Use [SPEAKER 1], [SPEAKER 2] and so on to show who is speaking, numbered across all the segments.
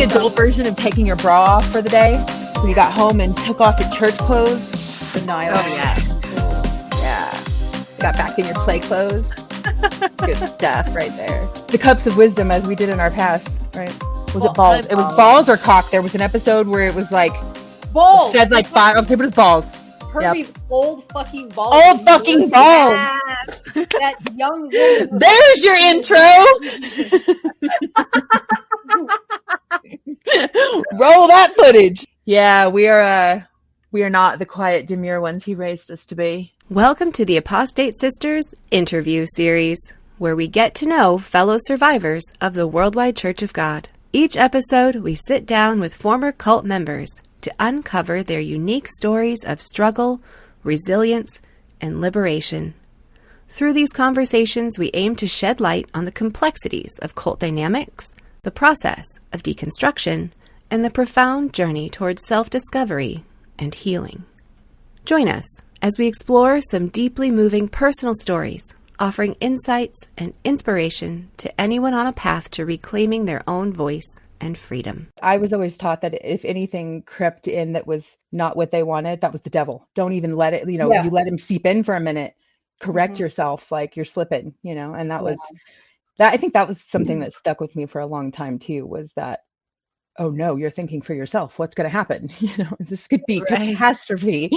[SPEAKER 1] adult version of taking your bra off for the day when you got home and took off your church clothes. But no, yeah. Got back in your play clothes. Good stuff right there. The cups of wisdom as we did in our past, right? Was it balls? It was balls or cock. There was an episode where it was like
[SPEAKER 2] balls.
[SPEAKER 1] Said like five. Okay, but it's balls.
[SPEAKER 2] Herbie's old fucking balls.
[SPEAKER 1] Old fucking balls.
[SPEAKER 2] That young woman.
[SPEAKER 1] There's your intro. Roll that footage. Yeah, we are not the quiet, demure ones he raised us to be.
[SPEAKER 3] Welcome to the Apostate Sisters interview series, where we get to know fellow survivors of the Worldwide Church of God. Each episode, we sit down with former cult members to uncover their unique stories of struggle, resilience, and liberation. Through these conversations, we aim to shed light on the complexities of cult dynamics, the process of deconstruction, and the profound journey towards self-discovery and healing. Join us as we explore some deeply moving personal stories, offering insights and inspiration to anyone on a path to reclaiming their own voice and freedom.
[SPEAKER 1] I was always taught that if anything crept in that was not what they wanted, that was the devil. Don't even let it, you let him seep in for a minute, correct yourself, like you're slipping, and that was, that I think that was something that stuck with me for a long time too, was that, oh no, you're thinking for yourself. What's going to happen? This could be catastrophe.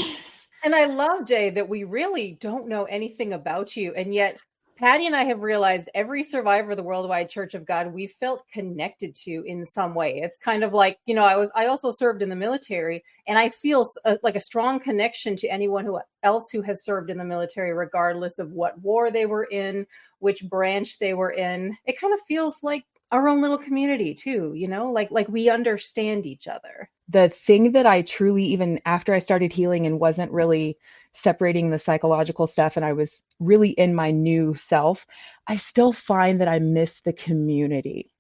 [SPEAKER 2] And I love, Jay, that we really don't know anything about you. And yet Patty and I have realized every survivor of the Worldwide Church of God, we felt connected to in some way. It's kind of like, I also served in the military, and I feel like a strong connection to anyone else who has served in the military, regardless of what war they were in, which branch they were in. It kind of feels like our own little community too, like we understand each other.
[SPEAKER 1] The thing that I truly, even after I started healing and wasn't really separating the psychological stuff and I was really in my new self, I still find that I miss the community,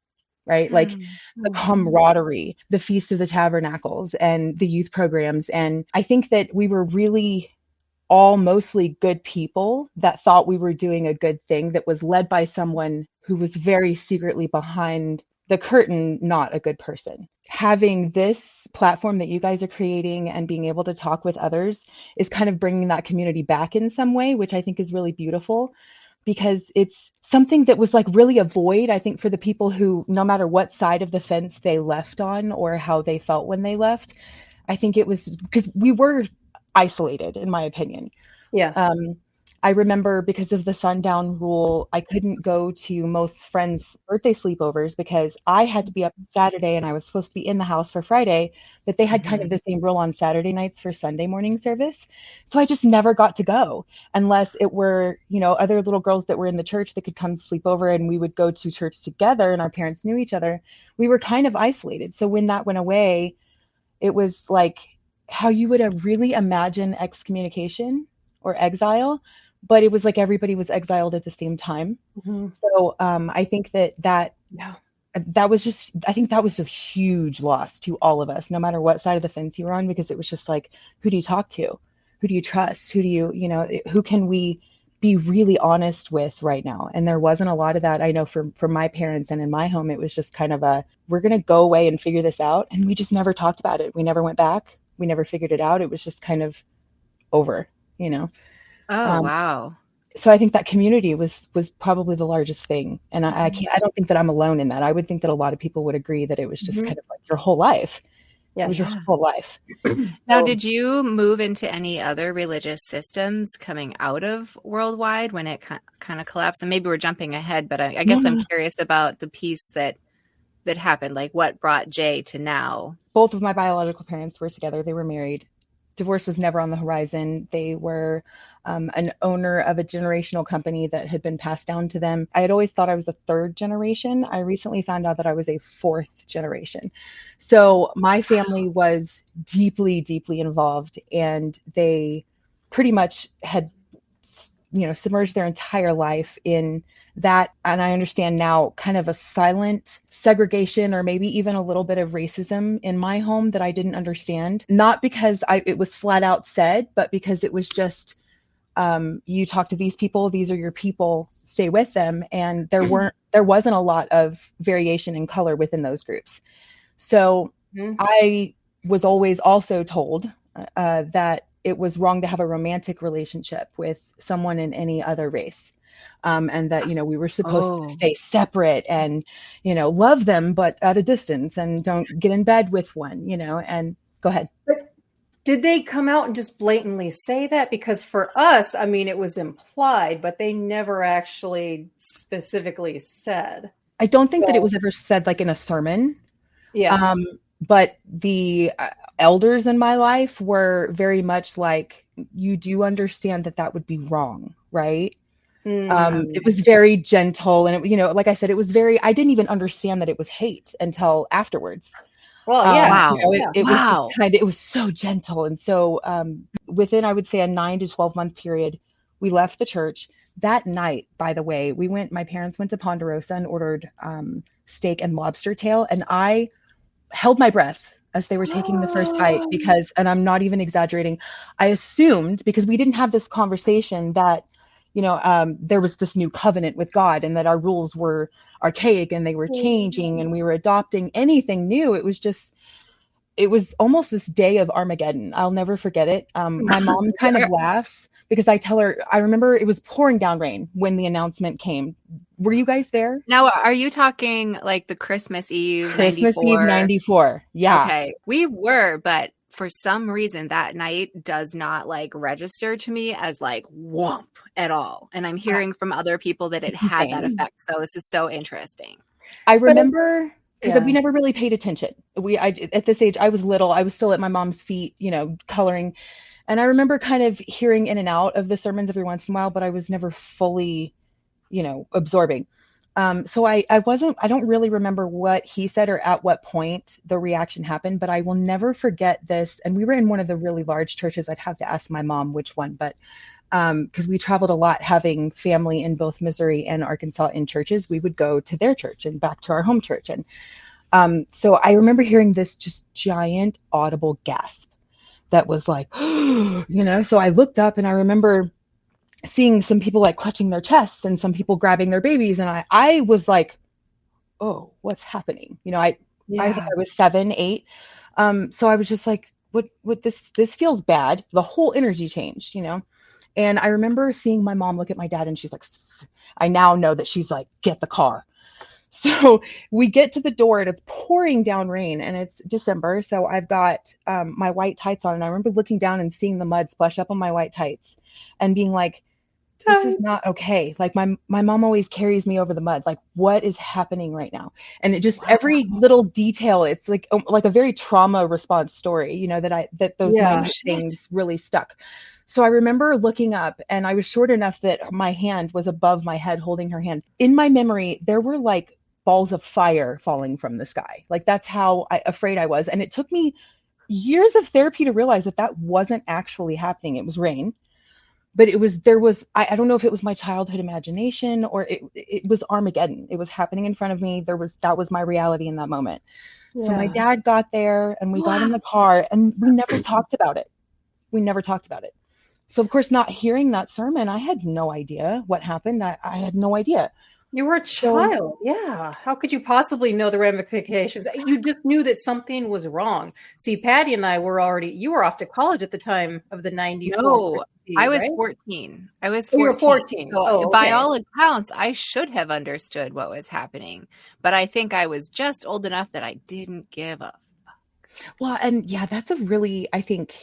[SPEAKER 1] right? Like the camaraderie, the Feast of the Tabernacles and the youth programs. And I think that we were really all mostly good people that thought we were doing a good thing that was led by someone who was very secretly behind the curtain, not a good person. Having this platform that you guys are creating and being able to talk with others is kind of bringing that community back in some way, which I think is really beautiful, because it's something that was like really a void, I think, for the people who, no matter what side of the fence they left on or how they felt when they left, I think it was because we were isolated, in my opinion.
[SPEAKER 2] Yeah.
[SPEAKER 1] I remember because of the sundown rule, I couldn't go to most friends' birthday sleepovers because I had to be up Saturday and I was supposed to be in the house for Friday, but they had kind of the same rule on Saturday nights for Sunday morning service. So I just never got to go unless it were, other little girls that were in the church that could come sleep over and we would go to church together and our parents knew each other. We were kind of isolated. So when that went away, it was like how you would really imagine excommunication or exile, but it was like everybody was exiled at the same time. So I think that was just, I think that was a huge loss to all of us, no matter what side of the fence you were on, because it was just like, who do you talk to? Who do you trust? Who do you, who can we be really honest with right now? And there wasn't a lot of that. I know for my parents and in my home, it was just kind of we're going to go away and figure this out. And we just never talked about it. We never went back. We never figured it out. It was just kind of over,
[SPEAKER 3] Oh, wow.
[SPEAKER 1] So I think that community was probably the largest thing. And I don't think that I'm alone in that. I would think that a lot of people would agree that it was just kind of like your whole life. Yes. It was your whole life.
[SPEAKER 3] Now, did you move into any other religious systems coming out of Worldwide when it kind of collapsed? And maybe we're jumping ahead, but I guess I'm curious about the piece that happened, like what brought Jay to now.
[SPEAKER 1] Both of my biological parents were together. They were married. Divorce was never on the horizon. They were an owner of a generational company that had been passed down to them. I had always thought I was a third generation. I recently found out that I was a fourth generation. So my family was deeply, deeply involved, and they pretty much had, submerged their entire life in that. And I understand now kind of a silent segregation or maybe even a little bit of racism in my home that I didn't understand. Not because it was flat out said, but because it was just, you talk to these people, these are your people, stay with them. And there wasn't a lot of variation in color within those groups. So
[SPEAKER 2] Mhm.
[SPEAKER 1] I was always also told that it was wrong to have a romantic relationship with someone in any other race. And that, we were supposed to
[SPEAKER 3] Oh.
[SPEAKER 1] stay separate and, love them, but at a distance, and don't get in bed with one, and go ahead.
[SPEAKER 2] But did they come out and just blatantly say that? Because for us, I mean, it was implied, but they never actually specifically said.
[SPEAKER 1] I don't think that it
[SPEAKER 2] So,
[SPEAKER 1] was ever said like in a sermon.
[SPEAKER 2] yeah.
[SPEAKER 1] Um, but the elders in my life were very much like, you do understand that that would be wrong, right? It
[SPEAKER 2] Mm.
[SPEAKER 1] was very gentle, and like I said, it was very, I didn't even understand that it was hate until afterwards.
[SPEAKER 2] Well, yeah.
[SPEAKER 3] Wow.
[SPEAKER 2] Yeah.
[SPEAKER 1] It was just
[SPEAKER 3] Wow.
[SPEAKER 1] it was so gentle. And so within, I would say, a 9 to 12 month period, we left the church. That night, by the way, my parents went to Ponderosa and ordered steak and lobster tail. And I held my breath as they were taking the first bite because, and I'm not even exaggerating, I assumed, because we didn't have this conversation, that, there was this new covenant with God and that our rules were archaic and they were changing and we were adopting anything new. It was almost this day of Armageddon. I'll never forget it. My mom kind of laughs because I tell her, I remember it was pouring down rain when the announcement came. Were you guys there?
[SPEAKER 3] Now, are you talking like the Christmas Eve
[SPEAKER 1] Christmas Eve
[SPEAKER 3] 94?
[SPEAKER 1] 94. Yeah.
[SPEAKER 3] Okay, we were, but for some reason that night does not like register to me as like whomp at all. And I'm hearing from other people that it had that
[SPEAKER 1] Insane.
[SPEAKER 3] effect. So this is so interesting.
[SPEAKER 1] I remember because we
[SPEAKER 2] Yeah.
[SPEAKER 1] never really paid attention. At this age, I was little. I was still at my mom's feet, coloring. And I remember kind of hearing in and out of the sermons every once in a while, but I was never fully, absorbing. So I don't really remember what he said or at what point the reaction happened, but I will never forget this. And we were in one of the really large churches. I'd have to ask my mom which one, but because we traveled a lot, having family in both Missouri and Arkansas in churches, we would go to their church and back to our home church. And so I remember hearing this just giant audible gasp that was like, so I looked up and I remember seeing some people like clutching their chests and some people grabbing their babies. And I was like, oh, what's happening? I think I was 7, 8. So I was just like, what this feels bad. The whole energy changed, And I remember seeing my mom look at my dad and she's like, I now know that she's like, get the car. So we get to the door and it's pouring down rain and it's December. So I've got my white tights on. And I remember looking down and seeing the mud splash up on my white tights and being like, this is not okay. Like my mom always carries me over the mud. Like, what is happening right now? And it just, every little detail, it's like a very trauma response story, that those minor things really stuck. So I remember looking up and I was short enough that my hand was above my head holding her hand. In my memory, there were like balls of fire falling from the sky. Like that's how afraid I was. And it took me years of therapy to realize that that wasn't actually happening. It was rain. But I don't know if it was my childhood imagination or it was Armageddon. It was happening in front of me. That was my reality in that moment. Yeah. So my dad got there and we got in the car and we never talked about it. So of course, not hearing that sermon, I had no idea what happened. I had no idea.
[SPEAKER 2] You were a child. Yeah. How could you possibly know the ramifications? You just knew that something was wrong. See, Patty and I you were off to college at the time of the 94.
[SPEAKER 3] No, I was
[SPEAKER 2] right?
[SPEAKER 3] 14. I was 14.
[SPEAKER 2] You were 14.
[SPEAKER 3] So by all accounts, I should have understood what was happening. But I think I was just old enough that I didn't give a fuck.
[SPEAKER 1] Well, and yeah, I think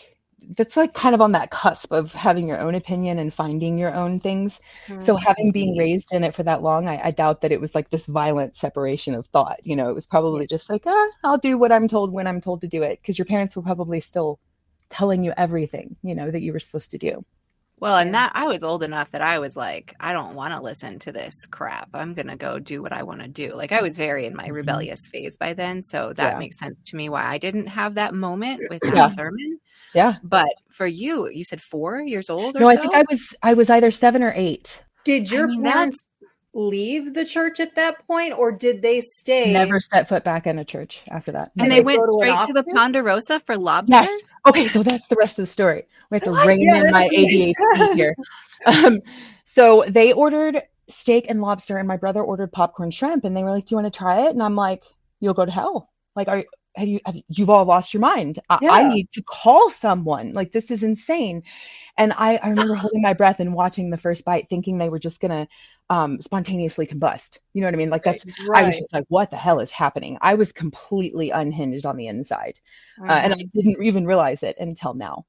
[SPEAKER 1] that's like kind of on that cusp of having your own opinion and finding your own things. So having been raised in it for that long, I doubt that it was like this violent separation of thought. It was probably just like, I'll do what I'm told when I'm told to do it. Because your parents were probably still telling you everything, that you were supposed to do.
[SPEAKER 3] Well, and that I was old enough that I was like, I don't want to listen to this crap. I'm going to go do what I want to do. Like I was very in my rebellious phase by then. So that makes sense to me why I didn't have that moment with that Thurman.
[SPEAKER 1] Yeah.
[SPEAKER 3] But for you said 4 years old or
[SPEAKER 1] no,
[SPEAKER 3] so?
[SPEAKER 1] I think I was either 7 or 8.
[SPEAKER 2] Did your parents leave the church at that point or did they stay?
[SPEAKER 1] Never set foot back in a church after that.
[SPEAKER 3] And they went straight to the Ponderosa for lobster?
[SPEAKER 1] Yes. Okay, so that's the rest of the story. We have to rein in my ADHD here. So they ordered steak and lobster and my brother ordered popcorn shrimp and they were like, do you want to try it? And I'm like, you'll go to hell. Like, you've all lost your mind. I
[SPEAKER 2] Yeah.
[SPEAKER 1] need to call someone. Like, this is insane. And I remember holding my breath and watching the first bite, thinking they were just gonna spontaneously combust. You know what I mean? Like, I was
[SPEAKER 2] Right.
[SPEAKER 1] just like, what the hell is happening? I was completely unhinged on the inside. And I
[SPEAKER 2] Mhm.
[SPEAKER 1] didn't even realize it until now.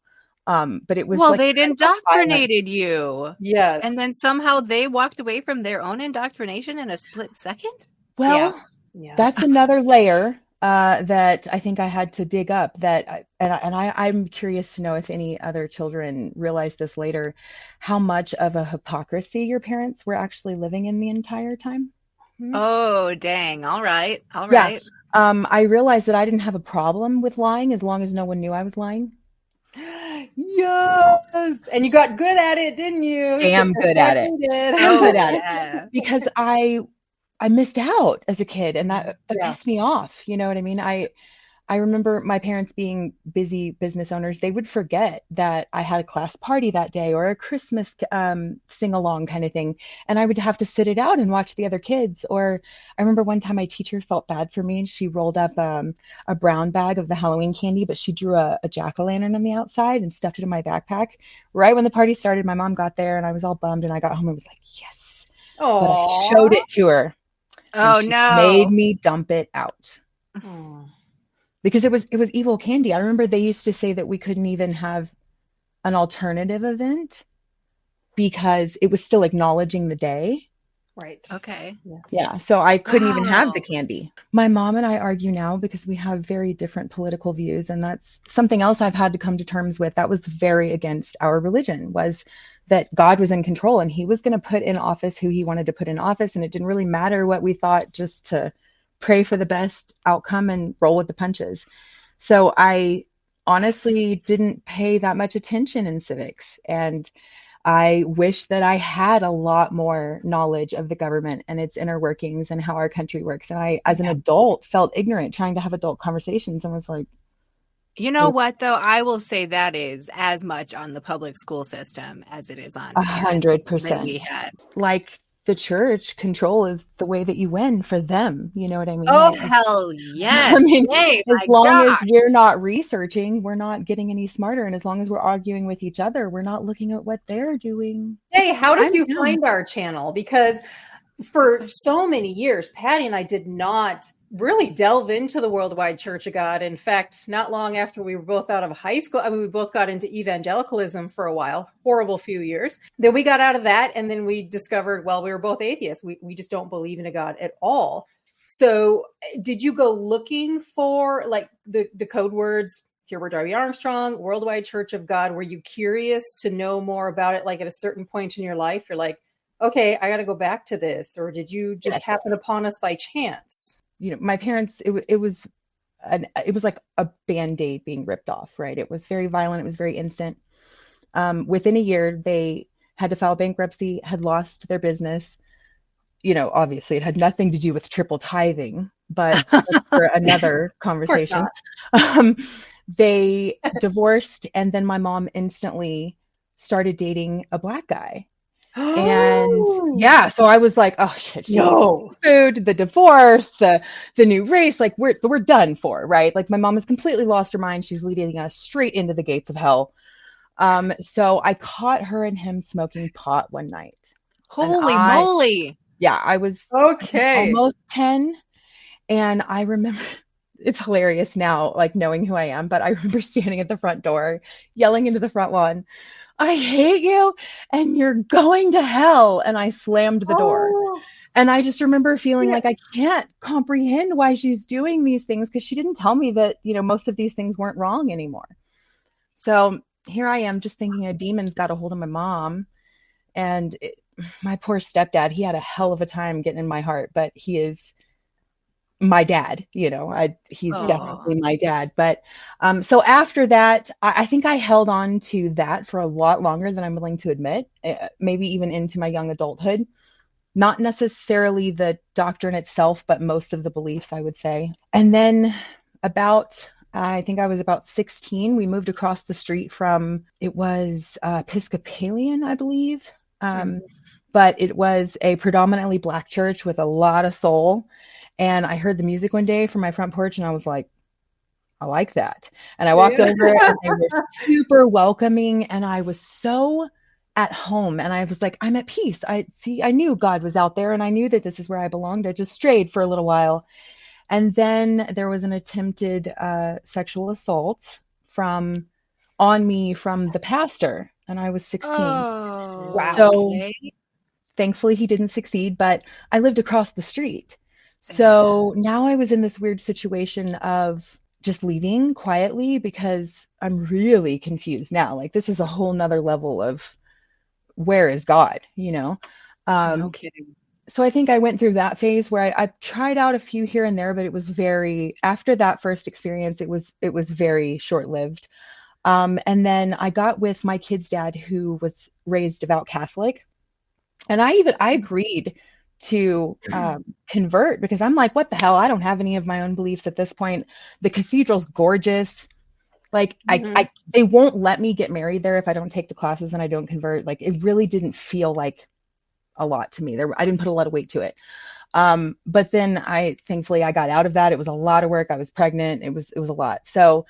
[SPEAKER 1] But it was
[SPEAKER 3] Well,
[SPEAKER 1] like
[SPEAKER 3] they'd
[SPEAKER 1] kind of a violent.
[SPEAKER 3] indoctrinated you. And
[SPEAKER 2] Yes.
[SPEAKER 3] then somehow they walked away from their own indoctrination in a split second?
[SPEAKER 2] Yeah.
[SPEAKER 1] Well,
[SPEAKER 2] Yeah.
[SPEAKER 1] that's another layer that I think I had to dig up. I'm curious to know if any other children realize this later, how much of a hypocrisy your parents were actually living in the entire time.
[SPEAKER 3] Oh, dang. All right. All
[SPEAKER 1] Yeah.
[SPEAKER 3] right.
[SPEAKER 1] I realized that I didn't have a problem with lying as long as no one knew I was lying.
[SPEAKER 2] Yes. And you got good at it, didn't you?
[SPEAKER 1] Damn
[SPEAKER 2] Just
[SPEAKER 1] good
[SPEAKER 2] like
[SPEAKER 1] at it.
[SPEAKER 2] we did.
[SPEAKER 1] Damn good
[SPEAKER 3] Oh,
[SPEAKER 1] at it.
[SPEAKER 3] yeah.
[SPEAKER 1] Because I missed out as a kid, and that
[SPEAKER 2] Yeah.
[SPEAKER 1] pissed me off. You know what I mean? I remember my parents being busy business owners. They would forget that I had a class party that day or a Christmas sing along kind of thing. And I would have to sit it out and watch the other kids. Or I remember one time my teacher felt bad for me and she rolled up a brown bag of the Halloween candy, but she drew a jack-o'-lantern on the outside and stuffed it in my backpack. Right when the party started, my mom got there and I was all bummed and I got home and was like, yes. But I showed
[SPEAKER 2] Oh.
[SPEAKER 1] it to her and
[SPEAKER 3] Oh,
[SPEAKER 1] she made
[SPEAKER 3] no.
[SPEAKER 1] me dump it out. Because it was evil candy. I remember they used to say that we couldn't even have an alternative event because it was still acknowledging the day.
[SPEAKER 2] Right.
[SPEAKER 3] Okay.
[SPEAKER 2] Yes.
[SPEAKER 1] Yeah, so I couldn't even have the
[SPEAKER 3] Wow.
[SPEAKER 1] candy. My mom and I argue now because we have very different political views, and that's something else I've had to come to terms with. That was very against our religion, was that God was in control and he was going to put in office who he wanted to put in office, and it didn't really matter what we thought, just to pray for the best outcome and roll with the punches. So I honestly didn't pay that much attention in civics, and I wish that I had a lot more knowledge of the government and its inner workings and how our country works. And I, as an adult, felt ignorant trying to have adult conversations and was like,
[SPEAKER 3] You know what, though? I will say that is as much on the public school system as it is on parents that we
[SPEAKER 1] 100%.
[SPEAKER 3] had.
[SPEAKER 1] Like, the church control is the way that you win for them. You know what I mean?
[SPEAKER 3] Oh, hell
[SPEAKER 1] I
[SPEAKER 3] yes.
[SPEAKER 1] mean,
[SPEAKER 3] Hey,
[SPEAKER 1] as
[SPEAKER 3] my
[SPEAKER 1] long as
[SPEAKER 3] gosh.
[SPEAKER 1] we're not researching, we're not getting any smarter. And as long as we're arguing with each other, we're not looking at what they're doing.
[SPEAKER 2] Hey, how did
[SPEAKER 1] I'm
[SPEAKER 2] you
[SPEAKER 1] down.
[SPEAKER 2] find our channel? Because for so many years, Patty and I did not really delve into the Worldwide Church of God. In fact, not long after we were both out of high school, I mean, we both got into evangelicalism for a while, horrible few years. Then we got out of that, and then we discovered, well, we were both atheists. We just don't believe in a God at all. So did you go looking for like the code words, Herbert W. Armstrong, Worldwide Church of God? Were you curious to know more about it? Like at a certain point in your life, you're like, okay, I got to go back to this. Or did you just happen upon us by chance?
[SPEAKER 1] You know, my parents, it was like a Band-Aid being ripped off, right? It was very violent. It was very instant. Within a year, they had to file bankruptcy, had lost their business. You know, obviously it had nothing to do with triple tithing, but that's for another conversation. They divorced, and then my mom instantly started dating a Black guy. And yeah, so I was like, oh shit,
[SPEAKER 2] No.
[SPEAKER 1] food, the divorce, the new race, like we're done for, right? Like my mom has completely lost her mind. She's leading us straight into the gates of hell. So I caught her and him smoking pot one night.
[SPEAKER 3] Holy moly.
[SPEAKER 1] Yeah, I was almost 10, and I remember, it's hilarious now, like knowing who I am, but I remember standing at the front door, yelling into the front lawn, I hate you and you're going to hell. And I slammed the door. And I just remember feeling like I can't comprehend why she's doing these things, because she didn't tell me that, you know, most of these things weren't wrong anymore. So here I am just thinking a demon's got a hold of my mom. And my poor stepdad, he had a hell of a time getting in my heart, but he is my dad, you know, he's definitely my dad. But so after that, I think I held on to that for a lot longer than I'm willing to admit, maybe even into my young adulthood. Not necessarily the doctrine itself, but most of the beliefs, I would say. And then I think I was about 16, we moved across the street from, it was Episcopalian, I believe. But it was a predominantly Black church with a lot of soul. And I heard the music one day from my front porch and I was like, I like that. And I walked over and they were super welcoming. And I was so at home. And I was like, I'm at peace. I knew God was out there and I knew that this is where I belonged. I just strayed for a little while. And then there was an attempted sexual assault on me from the pastor. And I was 16.
[SPEAKER 3] Oh,
[SPEAKER 2] Wow.
[SPEAKER 1] So
[SPEAKER 3] okay.
[SPEAKER 1] thankfully he didn't succeed, but I lived across the street. So now I was in this weird situation of just leaving quietly because I'm really confused now. Like this is a whole nother level of where is God, you know?
[SPEAKER 3] No
[SPEAKER 1] Um,
[SPEAKER 3] kidding.
[SPEAKER 1] so I think I went through that phase where I tried out a few here and there, but it was after that first experience, it was very short-lived. And then I got with my kid's dad who was raised devout Catholic. And I agreed to convert because I'm like, what the hell? I don't have any of my own beliefs at this point. The cathedral's gorgeous. Like they won't let me get married there if I don't take the classes and I don't convert. Like it really didn't feel like a lot to me. I didn't put a lot of weight to it. But then thankfully I got out of that. It was a lot of work. I was pregnant. It was a lot. So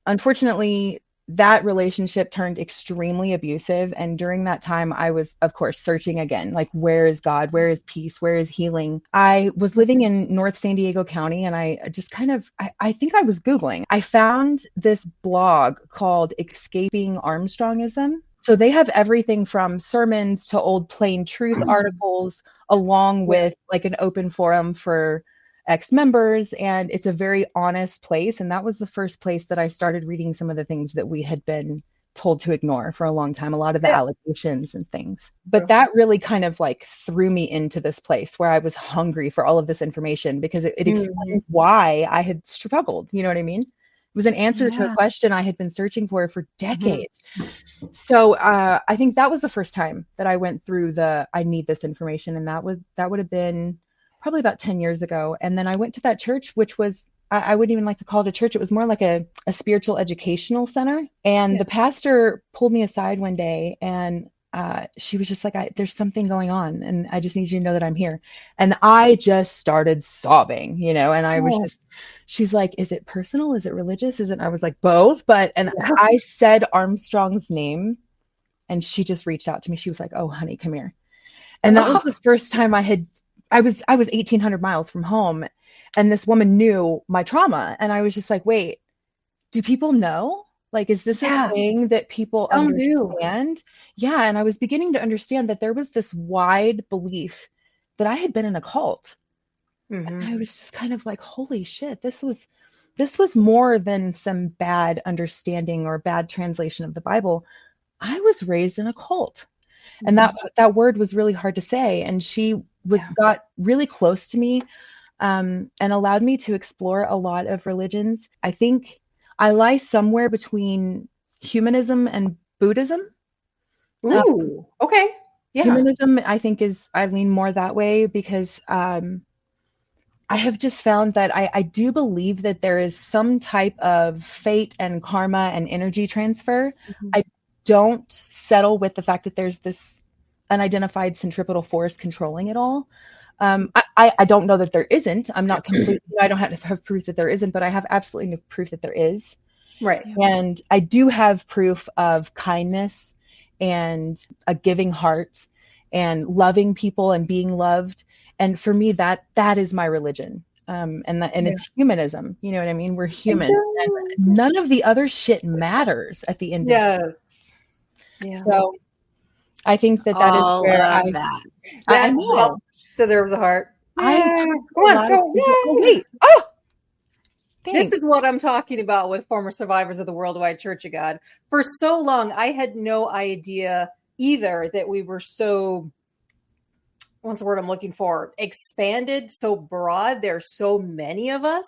[SPEAKER 1] unfortunately, that relationship turned extremely abusive. And during that time, I was, of course, searching again, like, where is God? Where is peace? Where is healing? I was living in North San Diego County and I just I think I was Googling. I found this blog called Escaping Armstrongism. So they have everything from sermons to old plain truth articles, along with like an open forum for ex-members, and it's a very honest place. And that was the first place that I started reading some of the things that we had been told to ignore for a long time, a lot of the allegations and things. But that really kind of like threw me into this place where I was hungry for all of this information because it explained why I had struggled. You know what I mean? It was an answer to a question I had been searching for decades. So I think that was the first time that I went through I need this information. And that would have been probably about 10 years ago. And then I went to that church, which was, I wouldn't even like to call it a church. It was more like a spiritual educational center. And the pastor pulled me aside one day and she was just like, there's something going on and I just need you to know that I'm here. And I just started sobbing, and I was just, she's like, is it personal? Is it religious? I was like, both. And I said Armstrong's name and she just reached out to me. She was like, oh, honey, come here. And that was the first time I was 1,800 miles from home and this woman knew my trauma. And I was just like, wait, do people know? Like, is this a thing that people understand? Yeah. And I was beginning to understand that there was this wide belief that I had been in a cult. And I was just kind of like, holy shit, this was more than some bad understanding or bad translation of the Bible. I was raised in a cult. And that word was really hard to say. And she got really close to me and allowed me to explore a lot of religions. I think I lie somewhere between humanism and Buddhism.
[SPEAKER 2] Ooh, okay. Yeah.
[SPEAKER 1] Humanism, I think, I lean more that way because I have just found that I do believe that there is some type of fate and karma and energy transfer. I don't settle with the fact that there's this unidentified centripetal force controlling it all. I don't know that there isn't. I'm not completely, I don't have proof that there isn't, but I have absolutely no proof that there is.
[SPEAKER 2] Right.
[SPEAKER 1] And I do have proof of kindness and a giving heart and loving people and being loved. And for me, that is my religion. And it's humanism. You know what I mean? We're humans and none of the other shit matters at the end of the day.
[SPEAKER 2] Yeah.
[SPEAKER 1] So I think that is where I know.
[SPEAKER 2] Deserves a heart.
[SPEAKER 1] Come
[SPEAKER 2] on, go.
[SPEAKER 1] Oh, wait. Oh, thanks.
[SPEAKER 2] This is what I'm talking about with former survivors of the Worldwide Church of God. For so long, I had no idea either that we were so, what's the word I'm looking for? Expanded, so broad. There are so many of us.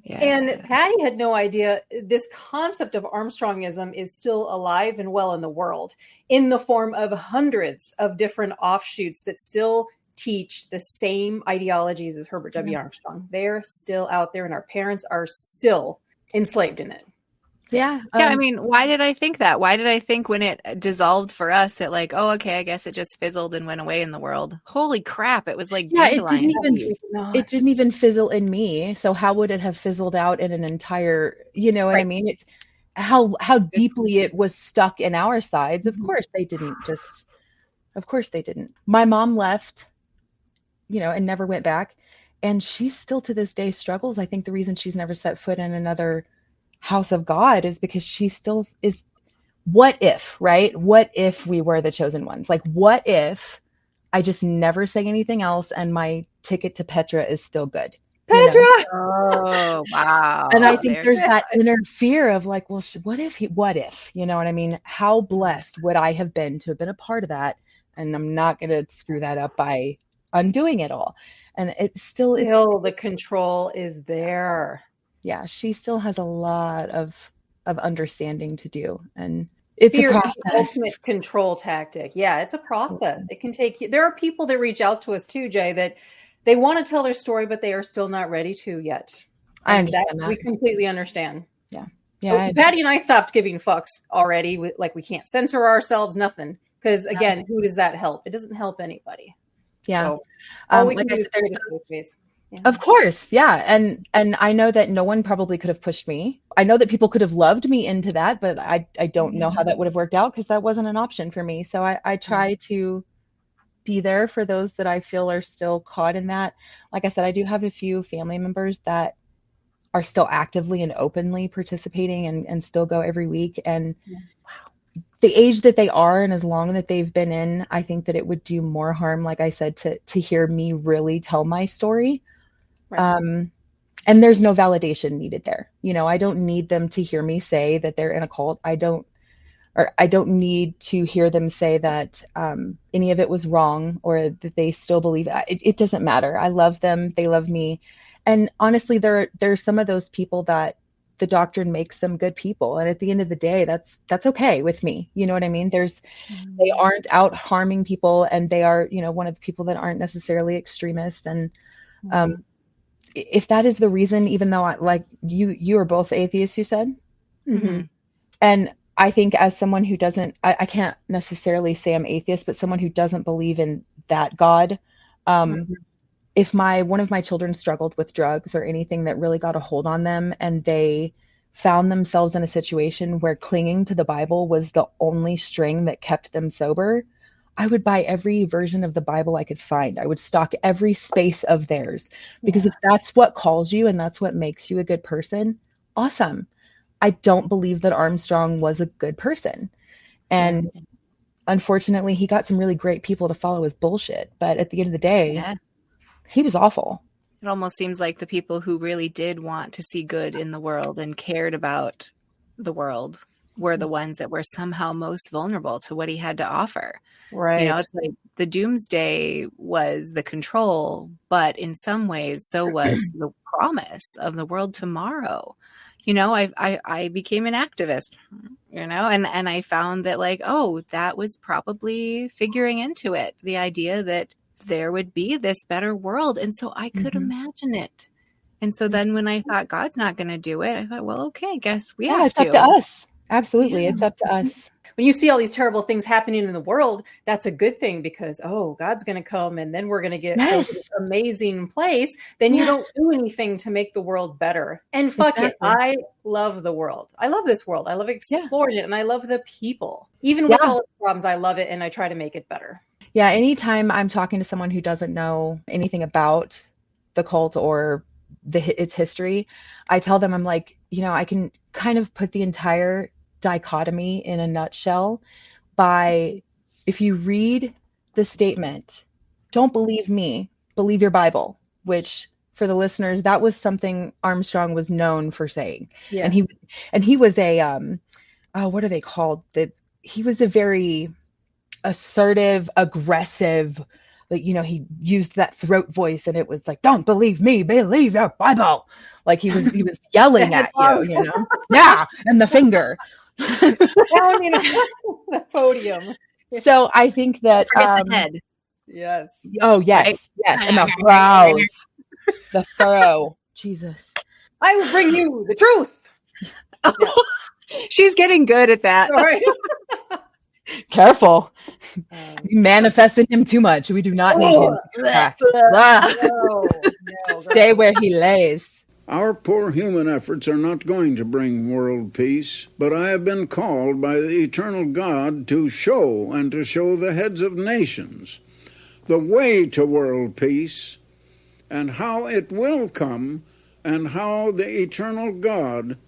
[SPEAKER 2] Yeah. And Patty had no idea this concept of Armstrongism is still alive and well in the world in the form of hundreds of different offshoots that still teach the same ideologies as Herbert W. Armstrong. They're still out there and our parents are still enslaved in it.
[SPEAKER 1] Yeah.
[SPEAKER 3] Yeah, I mean, why did I think that? Why did I think when it dissolved for us that like, oh, okay, I guess it just fizzled and went away in the world? Holy crap, it was like
[SPEAKER 1] yeah,
[SPEAKER 3] dandelion seeds.
[SPEAKER 1] it didn't even fizzle in me. So how would it have fizzled out in an entire, you know what I
[SPEAKER 2] Right.
[SPEAKER 1] mean? It's how deeply it was stuck in our sides. Of course they didn't just, of course they didn't. My mom left, and never went back. And she still to this day struggles. I think the reason she's never set foot in another house of God is because she still is, what if, right? What if we were the chosen ones? Like, what if I just never say anything else and my ticket to Petra is still good?
[SPEAKER 2] Petra!
[SPEAKER 3] Oh, wow.
[SPEAKER 1] And I think there's that inner fear of like, well, what if, you know what I mean? How blessed would I have been to have been a part of that? And I'm not going to screw that up by undoing it all. And it's
[SPEAKER 2] the control is there.
[SPEAKER 1] Yeah, she still has a lot of understanding to do, and it's
[SPEAKER 2] Fear
[SPEAKER 1] a
[SPEAKER 2] is
[SPEAKER 1] process.
[SPEAKER 2] the ultimate control tactic. Yeah, it's a process. It can take. There are people that reach out to us too, Jay, that they want to tell their story, but they are still not ready to yet.
[SPEAKER 1] I understand that.
[SPEAKER 2] We completely understand.
[SPEAKER 1] Yeah.
[SPEAKER 2] Patty and I stopped giving fucks already. We can't censor ourselves, nothing. Because again, who does that help? It doesn't help anybody.
[SPEAKER 1] Yeah.
[SPEAKER 2] So, all we can do is pray to the face.
[SPEAKER 1] Yeah. Of course, yeah, and I know that no one probably could have pushed me. I know that people could have loved me into that, but I don't know how that would have worked out because that wasn't an option for me. So I try to be there for those that I feel are still caught in that. Like I said, I do have a few family members that are still actively and openly participating and still go every week. And the age that they are and as long that they've been in, I think that it would do more harm, like I said, to hear me really tell my story. Right. And there's no validation needed there. I don't need them to hear me say that they're in a cult. I don't need to hear them say that any of it was wrong or that they still believe it doesn't matter. I love them. They love me. And honestly, there's some of those people that the doctrine makes them good people. And at the end of the day, that's okay with me. You know what I mean? They aren't out harming people, and they are, one of the people that aren't necessarily extremists. And if that is the reason, even though you are both atheists, you said, and I think as someone who doesn't, I can't necessarily say I'm atheist, but someone who doesn't believe in that God, if one of my children struggled with drugs or anything that really got a hold on them, and they found themselves in a situation where clinging to the Bible was the only string that kept them sober, I would buy every version of the Bible I could find. I would stock every space of theirs, because if that's what calls you and that's what makes you a good person, awesome. I don't believe that Armstrong was a good person. And unfortunately, he got some really great people to follow his bullshit. But at the end of the day, he was awful.
[SPEAKER 3] It almost seems like the people who really did want to see good in the world and cared about the world were the ones that were somehow most vulnerable to what he had to offer.
[SPEAKER 2] Right.
[SPEAKER 3] It's like the doomsday was the control, but in some ways, so was the promise of the world tomorrow. I became an activist, and I found that that was probably figuring into it, the idea that there would be this better world. And so I could imagine it. And so then when I thought God's not going to do it, I thought, well, okay, I guess we have
[SPEAKER 1] to. It's up to us. Absolutely. Yeah. It's up to us.
[SPEAKER 2] When you see all these terrible things happening in the world, that's a good thing, because, God's going to come and then we're going to get to this amazing place. Then you don't do anything to make the world better. And fuck it. I love the world. I love this world. I love exploring it. And I love the people. Even with all its problems, I love it. And I try to make it better.
[SPEAKER 1] Yeah. Anytime I'm talking to someone who doesn't know anything about the cult or its history, I tell them, I'm like, I can kind of put the entire dichotomy in a nutshell by, if you read the statement, don't believe me, believe your Bible, which for the listeners, that was something Armstrong was known for saying. Yeah. And he was a what are they called? He was a very assertive, aggressive, he used that throat voice, and it was like, don't believe me, believe your Bible. Like he was yelling at you, yeah, and the finger.
[SPEAKER 2] The podium.
[SPEAKER 1] So I think that
[SPEAKER 3] forget the head.
[SPEAKER 2] Yes.
[SPEAKER 1] Oh yes, right? Yes, and the brows, the furrow. Jesus.
[SPEAKER 2] I will bring you the truth. Yeah.
[SPEAKER 3] She's getting good at that.
[SPEAKER 2] Sorry.
[SPEAKER 1] Careful. You manifested him too much. We do not need him to come back.
[SPEAKER 2] No.
[SPEAKER 1] Stay where he lays.
[SPEAKER 4] Our poor human efforts are not going to bring world peace, but I have been called by the eternal God to show the heads of nations the way to world peace and how it will come and how the eternal God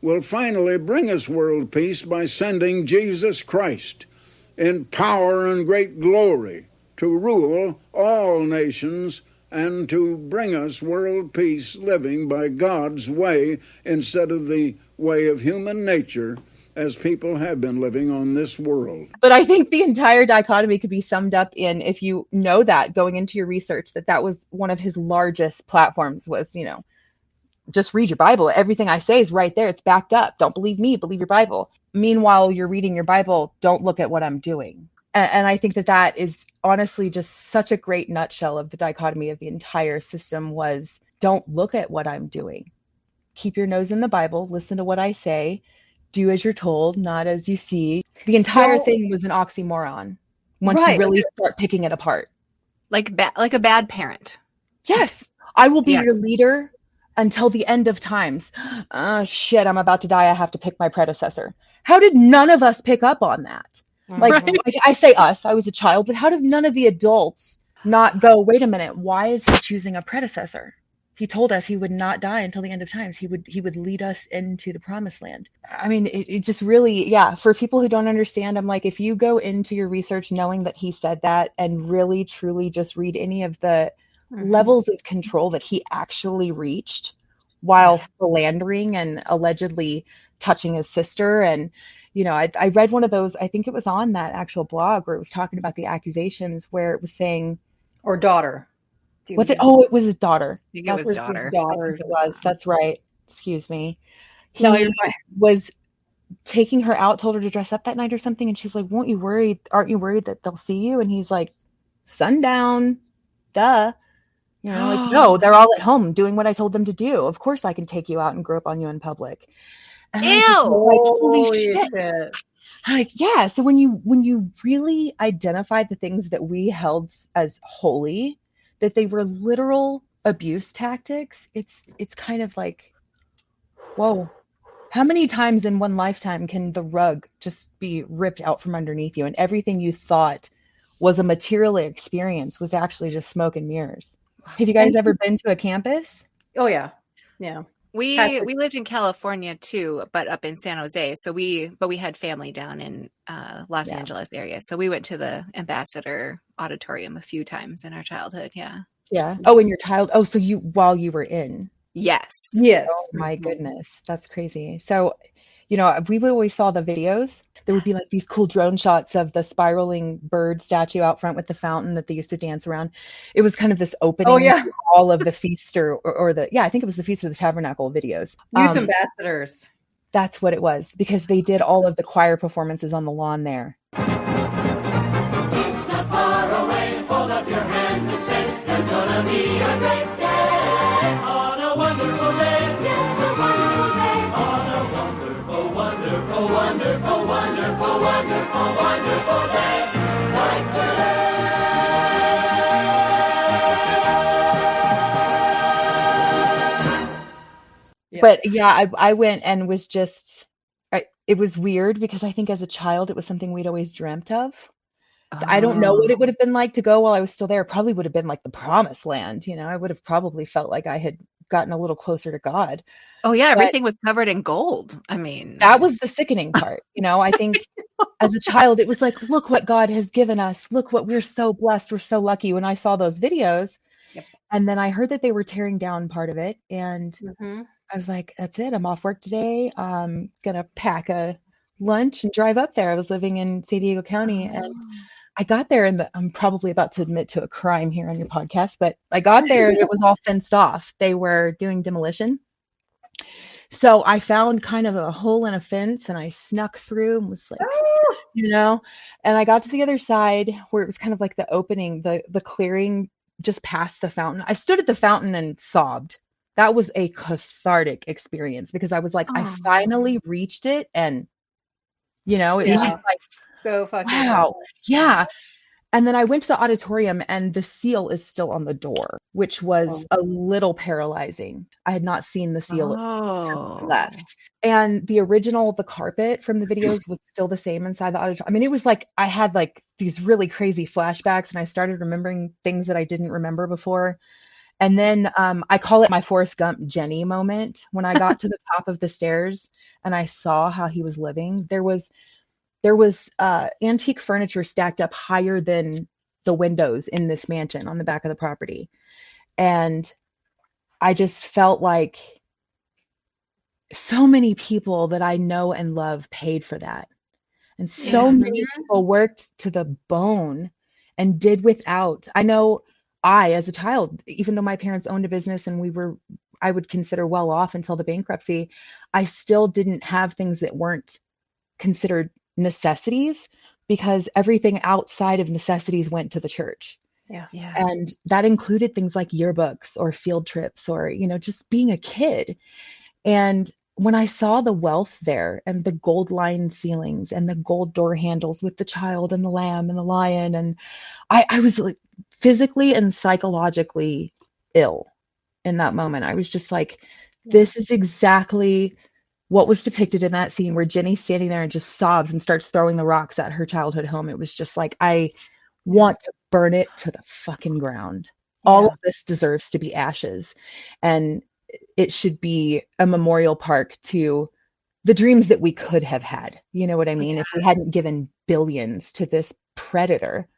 [SPEAKER 4] will finally bring us world peace by sending Jesus Christ in power and great glory to rule all nations and to bring us world peace living by God's way instead of the way of human nature as people have been living on this world.
[SPEAKER 1] But I think the entire dichotomy could be summed up in, if you know that going into your research, that was one of his largest platforms was, just read your Bible. Everything I say is right there. It's backed up. Don't believe me, believe your Bible. Meanwhile, you're reading your Bible, don't look at what I'm doing. And I think that is honestly just such a great nutshell of the dichotomy of the entire system was, don't look at what I'm doing. Keep your nose in the Bible, listen to what I say, do as you're told, not as you see. The entire thing was an oxymoron once you really start picking it apart.
[SPEAKER 3] Like a bad parent.
[SPEAKER 1] Yes, I will be your leader until the end of times. Shit, I'm about to die. I have to pick my predecessor. How did none of us pick up on that? Like I say us, I was a child, but how did none of the adults not go, wait a minute, why is he choosing a predecessor? He told us he would not die until the end of times. He would lead us into the promised land. I mean, it just really, for people who don't understand, I'm like, if you go into your research knowing that he said that and really, truly just read any of the levels of control that he actually reached while philandering and allegedly touching his sister. And, I read one of those, I think it was on that actual blog where it was talking about the accusations where it was saying,
[SPEAKER 2] or daughter.
[SPEAKER 1] Was it? Oh, it was his daughter.
[SPEAKER 3] I think it was daughter.
[SPEAKER 1] I think it was. That's right. Excuse me. He
[SPEAKER 2] No, you're fine.
[SPEAKER 1] was taking her out, told her to dress up that night or something. And she's like, aren't you worried that they'll see you? And he's like, sundown, duh. Like, no, they're all at home doing what I told them to do. Of course I can take you out and grope on you in public. And
[SPEAKER 3] Ew.
[SPEAKER 1] I just was like, holy shit. Like, yeah. So when you really identify the things that we held as holy, that they were literal abuse tactics, it's kind of like, whoa, how many times in one lifetime can the rug just be ripped out from underneath you and everything you thought was a material experience was actually just smoke and mirrors? Have you guys ever been to a campus?
[SPEAKER 2] Oh yeah.
[SPEAKER 3] We lived in California too, but up in San Jose. So we had family down in Los Angeles area. So we went to the Ambassador Auditorium a few times in our childhood. Yeah.
[SPEAKER 1] Yeah. Oh, in your so while you were in.
[SPEAKER 3] Yes.
[SPEAKER 1] Oh my goodness. That's crazy. So, we always saw the videos. There would be like these cool drone shots of the spiraling bird statue out front with the fountain that they used to dance around. It was kind of this opening to all of the feast or I think it was the Feast of the Tabernacle videos.
[SPEAKER 2] Youth ambassadors.
[SPEAKER 1] That's what it was, because they did all of the choir performances on the lawn there.
[SPEAKER 5] It's not far away. Hold up your hands and say, there's gonna be a great day. On a wonderful day. Yes, a wonderful day. On a wonderful, wonderful, wonderful, wonderful, wonderful, wonderful day. Like today.
[SPEAKER 1] But I went and was just, it was weird because I think as a child, it was something we'd always dreamt of. So I don't know what it would have been like to go while I was still there. It probably would have been like the promised land. I would have probably felt like I had gotten a little closer to God.
[SPEAKER 3] Oh yeah. Everything was covered in gold. I mean,
[SPEAKER 1] that was the sickening part. I think as a child, it was like, look what God has given us. Look what we're so blessed. We're so lucky. When I saw those videos and then I heard that they were tearing down part of it. And I was like, that's it. I'm off work today. I'm going to pack a lunch and drive up there. I was living in San Diego County and I got there and I'm probably about to admit to a crime here on your podcast, but I got there and it was all fenced off. They were doing demolition. So I found kind of a hole in a fence and I snuck through and was like, and I got to the other side where it was kind of like the opening, the clearing just past the fountain. I stood at the fountain and sobbed. that was a cathartic experience because I was like, I finally reached it. And, you know, it was
[SPEAKER 2] Yeah.
[SPEAKER 1] just like,
[SPEAKER 2] So fucking
[SPEAKER 1] wow.
[SPEAKER 2] cool.
[SPEAKER 1] Yeah. And then I went to the auditorium and the seal is still on the door, which was a little paralyzing. I had not seen the seal since I left. And the carpet from the videos was still the same inside the auditorium. I mean, it was like I had like these really crazy flashbacks and I started remembering things that I didn't remember before. And then I call it my Forrest Gump Jenny moment. When I got to the top of the stairs and I saw how he was living, there was antique furniture stacked up higher than the windows in this mansion on the back of the property. And I just felt like so many people that I know and love paid for that. And so many people worked to the bone and did without. I know I, as a child, even though my parents owned a business and I would consider well off until the bankruptcy, I still didn't have things that weren't considered necessities because everything outside of necessities went to the church.
[SPEAKER 2] Yeah.
[SPEAKER 1] And that included things like yearbooks or field trips or, you know, just being a kid. And when I saw the wealth there and the gold lined ceilings and the gold door handles with the child and the lamb and the lion, and I was like physically and psychologically ill in that moment. I was just like, this is exactly what was depicted in that scene where Jenny's standing there and just sobs and starts throwing the rocks at her childhood home. It was just like, I want to burn it to the fucking ground. All of this deserves to be ashes. And it should be a memorial park to the dreams that we could have had. You know what I mean? If we hadn't given billions to this predator.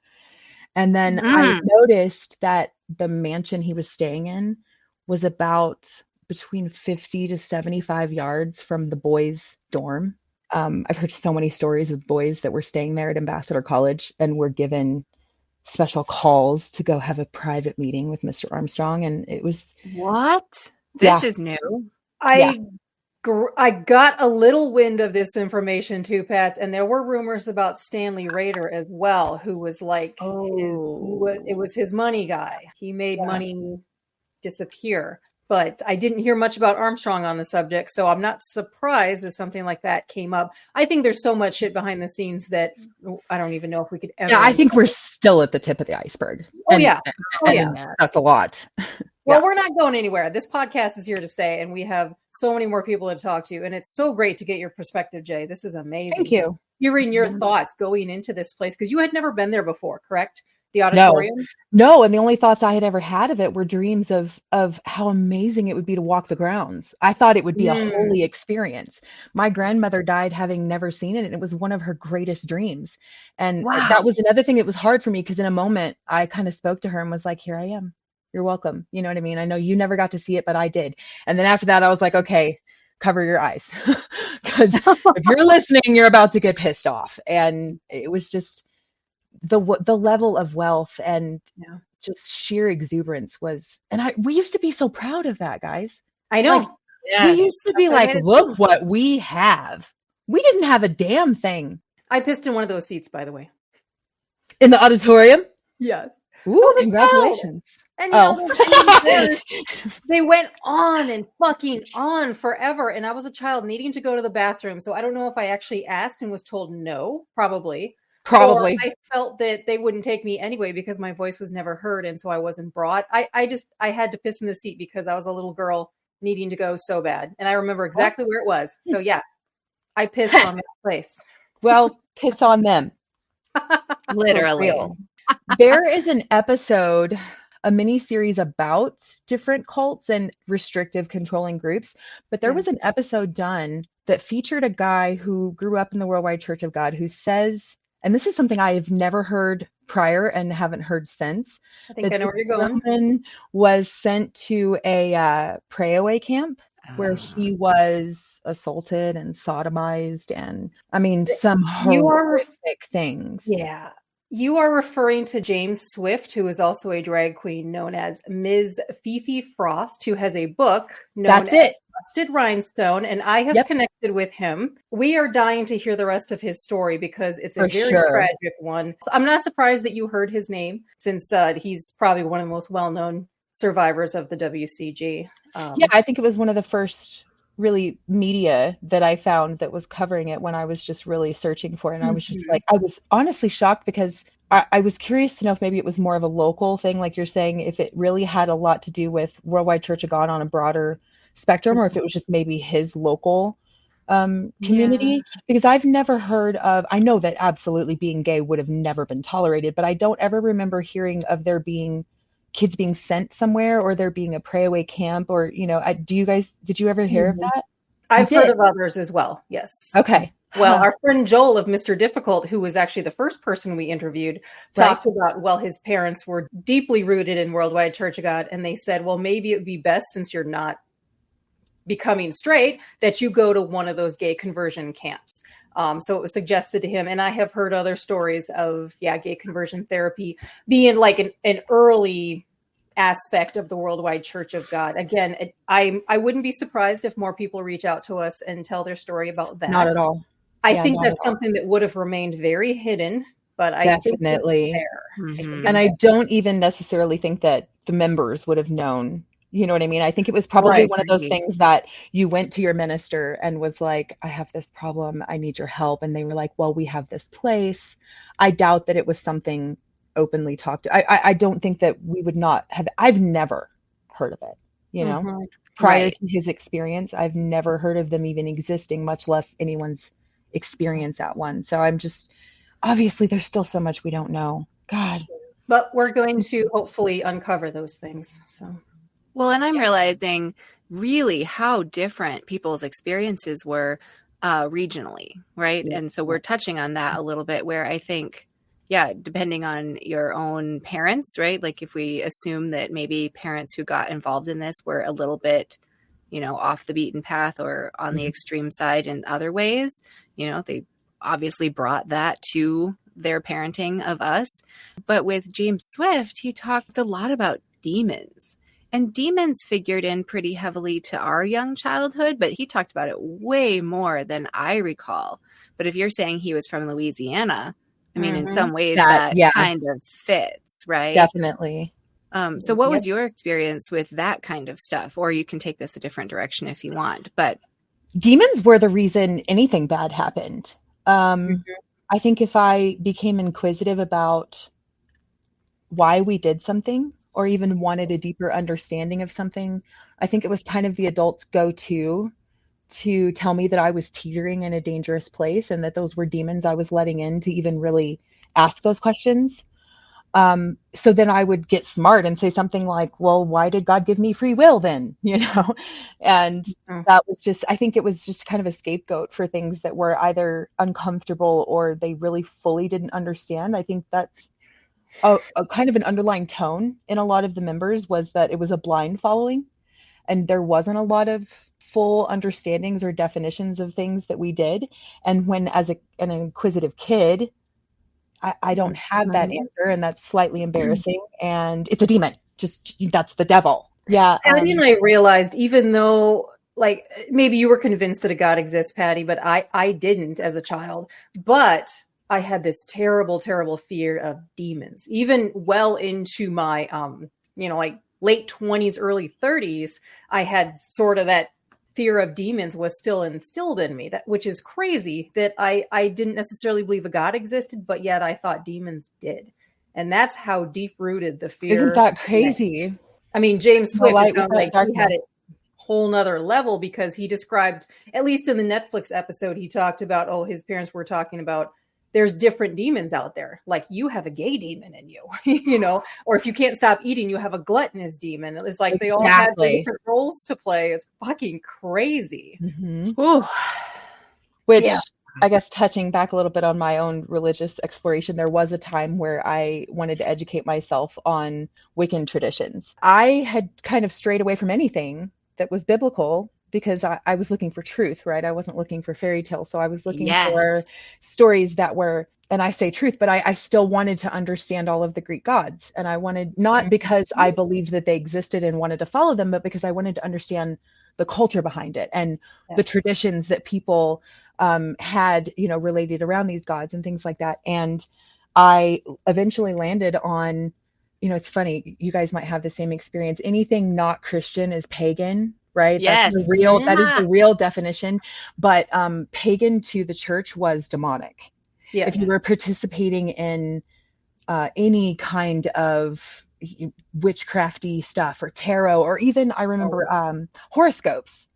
[SPEAKER 1] And then I noticed that the mansion he was staying in was about between 50 to 75 yards from the boys' dorm. I've heard so many stories of boys that were staying there at Ambassador College and were given special calls to go have a private meeting with Mr. Armstrong. And it was...
[SPEAKER 3] What? This is new.
[SPEAKER 2] I got a little wind of this information too, Pats, and there were rumors about Stanley Rader as well, who was like, it was his money guy. He made money disappear. But I didn't hear much about Armstrong on the subject, so I'm not surprised that something like that came up. I think there's so much shit behind the scenes that I don't even know if we could ever...
[SPEAKER 1] Yeah, I think we're still at the tip of the iceberg. That's a lot.
[SPEAKER 2] Well, we're not going anywhere. This podcast is here to stay, and we have so many more people to talk to, and it's so great to get your perspective, Jay. This is amazing.
[SPEAKER 1] Thank you.
[SPEAKER 2] Hearing your thoughts going into this place, because you had never been there before, correct? The auditorium?
[SPEAKER 1] No, and the only thoughts I had ever had of it were dreams of how amazing it would be to walk the grounds. I thought it would be a holy experience. My grandmother died having never seen it, and it was one of her greatest dreams. And that was another thing that was hard for me, because in a moment, I kind of spoke to her and was like, here I am. You're welcome. You know what I mean? I know you never got to see it, but I did. And then after that, I was like, okay, cover your eyes. Because if you're listening, you're about to get pissed off. And it was just... the level of wealth and just sheer exuberance was, and we used to be so proud of that, guys.
[SPEAKER 2] I know.
[SPEAKER 1] Like, we used to be like, look what we have. We didn't have a damn thing.
[SPEAKER 2] I pissed in one of those seats, by the way.
[SPEAKER 1] In the auditorium?
[SPEAKER 2] Yes.
[SPEAKER 1] Ooh, congratulations.
[SPEAKER 2] And they went on and fucking on forever. And I was a child needing to go to the bathroom. So I don't know if I actually asked and was told no, probably. Or I felt that they wouldn't take me anyway because my voice was never heard, and so I wasn't brought. I had to piss in the seat because I was a little girl needing to go so bad, and I remember exactly where it was. So yeah, I pissed on that place.
[SPEAKER 1] Well, piss on them.
[SPEAKER 3] Literally.
[SPEAKER 1] There is an episode, a mini series about different cults and restrictive controlling groups, but there was an episode done that featured a guy who grew up in the Worldwide Church of God who says, and this is something I have never heard prior and haven't heard since.
[SPEAKER 2] I think I know where you're going.
[SPEAKER 1] Gentleman was sent to a pray-away camp where he was assaulted and sodomized, and I mean some horrific things.
[SPEAKER 2] Yeah. You are referring to James Swift, who is also a drag queen known as Ms. Fifi Frost, who has a book known as Busted Rhinestone, and I have connected with him. We are dying to hear the rest of his story because it's a very tragic one. So I'm not surprised that you heard his name, since he's probably one of the most well-known survivors of the WCG.
[SPEAKER 1] Yeah, I think it was one of the first really media that I found that was covering it when I was just really searching for it. And I was just like, I was honestly shocked because I was curious to know if maybe it was more of a local thing, like you're saying, if it really had a lot to do with Worldwide Church of God on a broader spectrum, or if it was just maybe his local community. Because I've never heard of, I know that absolutely being gay would have never been tolerated, but I don't ever remember hearing of there being kids being sent somewhere or there being a pray away camp or, did you ever hear of that?
[SPEAKER 2] I've
[SPEAKER 1] You
[SPEAKER 2] heard
[SPEAKER 1] did.
[SPEAKER 2] of others as well. Yes.
[SPEAKER 1] Okay.
[SPEAKER 2] Well,
[SPEAKER 1] Huh.
[SPEAKER 2] our friend Joel of Mr. Difficult, who was actually the first person we interviewed, talked about, well, his parents were deeply rooted in Worldwide Church of God. And they said, well, maybe it would be best, since you're not becoming straight, that you go to one of those gay conversion camps. So it was suggested to him. And I have heard other stories of, gay conversion therapy being like an early aspect of the Worldwide Church of God. Again, I wouldn't be surprised if more people reach out to us and tell their story about that.
[SPEAKER 1] Not at all.
[SPEAKER 2] I think that's something that would have remained very hidden, but I think it's
[SPEAKER 1] Definitely.
[SPEAKER 2] there.
[SPEAKER 1] And I don't even necessarily think that the members would have known. You know what I mean? I think it was probably one of those things that you went to your minister and was like, I have this problem. I need your help. And they were like, well, we have this place. I doubt that it was something openly talked to. I don't think that we would not have. I've never heard of it, prior to his experience. I've never heard of them even existing, much less anyone's experience at one. So I'm just, obviously there's still so much we don't know. God.
[SPEAKER 2] But we're going to hopefully uncover those things. So.
[SPEAKER 3] Well, and I'm realizing really how different people's experiences were regionally, right? And so we're touching on that a little bit, where I think, depending on your own parents, right? Like if we assume that maybe parents who got involved in this were a little bit, off the beaten path or on the extreme side in other ways, they obviously brought that to their parenting of us. But with James Swift, he talked a lot about demons. And demons figured in pretty heavily to our young childhood, but he talked about it way more than I recall. But if you're saying he was from Louisiana, I mean, in some ways that kind of fits, right?
[SPEAKER 1] Definitely.
[SPEAKER 3] So what was your experience with that kind of stuff? Or you can take this a different direction if you want, but.
[SPEAKER 1] Demons were the reason anything bad happened. I think if I became inquisitive about why we did something, or even wanted a deeper understanding of something, I think it was kind of the adults' go-to to tell me that I was teetering in a dangerous place and that those were demons I was letting in to even really ask those questions. So then I would get smart and say something like, well, why did God give me free will then? And that was just, I think it was just kind of a scapegoat for things that were either uncomfortable or they really fully didn't understand. I think that's a kind of an underlying tone in a lot of the members, was that it was a blind following and there wasn't a lot of full understandings or definitions of things that we did. And when as an inquisitive kid, I don't have that answer, and that's slightly embarrassing, and it's a demon. Just, that's the devil. Yeah.
[SPEAKER 2] Patty and I realized, even though, like, maybe you were convinced that a God exists, Patty, but I didn't as a child. But I had this terrible, terrible fear of demons, even well into my, like late 20s, early 30s. I had sort of that fear of demons was still instilled in me, which is crazy that I didn't necessarily believe a God existed, but yet I thought demons did. And that's how deep rooted the fear.
[SPEAKER 1] Isn't that crazy?
[SPEAKER 2] I mean, James Swift is like, he had it whole nother level, because he described, at least in the Netflix episode, he talked about, his parents were talking about, there's different demons out there. Like, you have a gay demon in you, or if you can't stop eating, you have a gluttonous demon. It's like they all have different roles to play. It's fucking crazy.
[SPEAKER 1] Which, I guess, touching back a little bit on my own religious exploration, there was a time where I wanted to educate myself on Wiccan traditions. I had kind of strayed away from anything that was biblical, because I was looking for truth, right? I wasn't looking for fairy tales. So I was looking for stories that were, and I say truth, but I still wanted to understand all of the Greek gods. And I wanted, not because I believed that they existed and wanted to follow them, but because I wanted to understand the culture behind it and the traditions that people had, related around these gods and things like that. And I eventually landed on it's funny, you guys might have the same experience. Anything not Christian is pagan, right?
[SPEAKER 3] Yes.
[SPEAKER 1] That is
[SPEAKER 3] Yeah.
[SPEAKER 1] the real definition. But pagan to the church was demonic.
[SPEAKER 2] Yeah.
[SPEAKER 1] If you were participating in any kind of witchcrafty stuff or tarot, or even I remember horoscopes.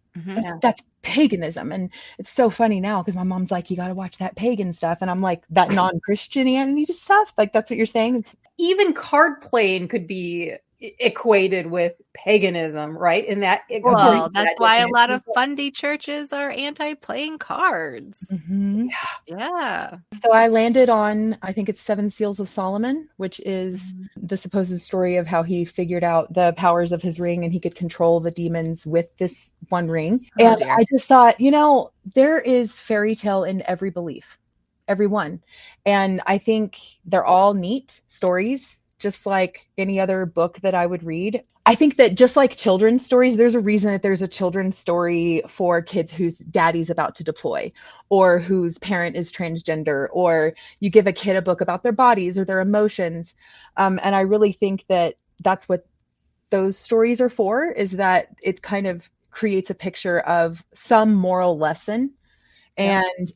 [SPEAKER 1] That's paganism. And it's so funny now because my mom's like, you got to watch that pagan stuff. And I'm like, that non-Christianity stuff? Like, that's what you're saying?
[SPEAKER 2] Even card playing could be equated with paganism, right? And that,
[SPEAKER 3] well, that's why a lot of fundy churches are anti-playing cards.
[SPEAKER 1] Mm-hmm.
[SPEAKER 3] Yeah.
[SPEAKER 1] So I landed on, I think it's Seven Seals of Solomon, which is the supposed story of how he figured out the powers of his ring and he could control the demons with this one ring. And
[SPEAKER 3] dear.
[SPEAKER 1] I just thought, there is fairy tale in every belief, every one. And I think they're all neat stories, just like any other book that I would read. I think that just like children's stories, there's a reason that there's a children's story for kids whose daddy's about to deploy or whose parent is transgender, or you give a kid a book about their bodies or their emotions. And I really think that that's what those stories are for, is that it kind of creates a picture of some moral lesson. And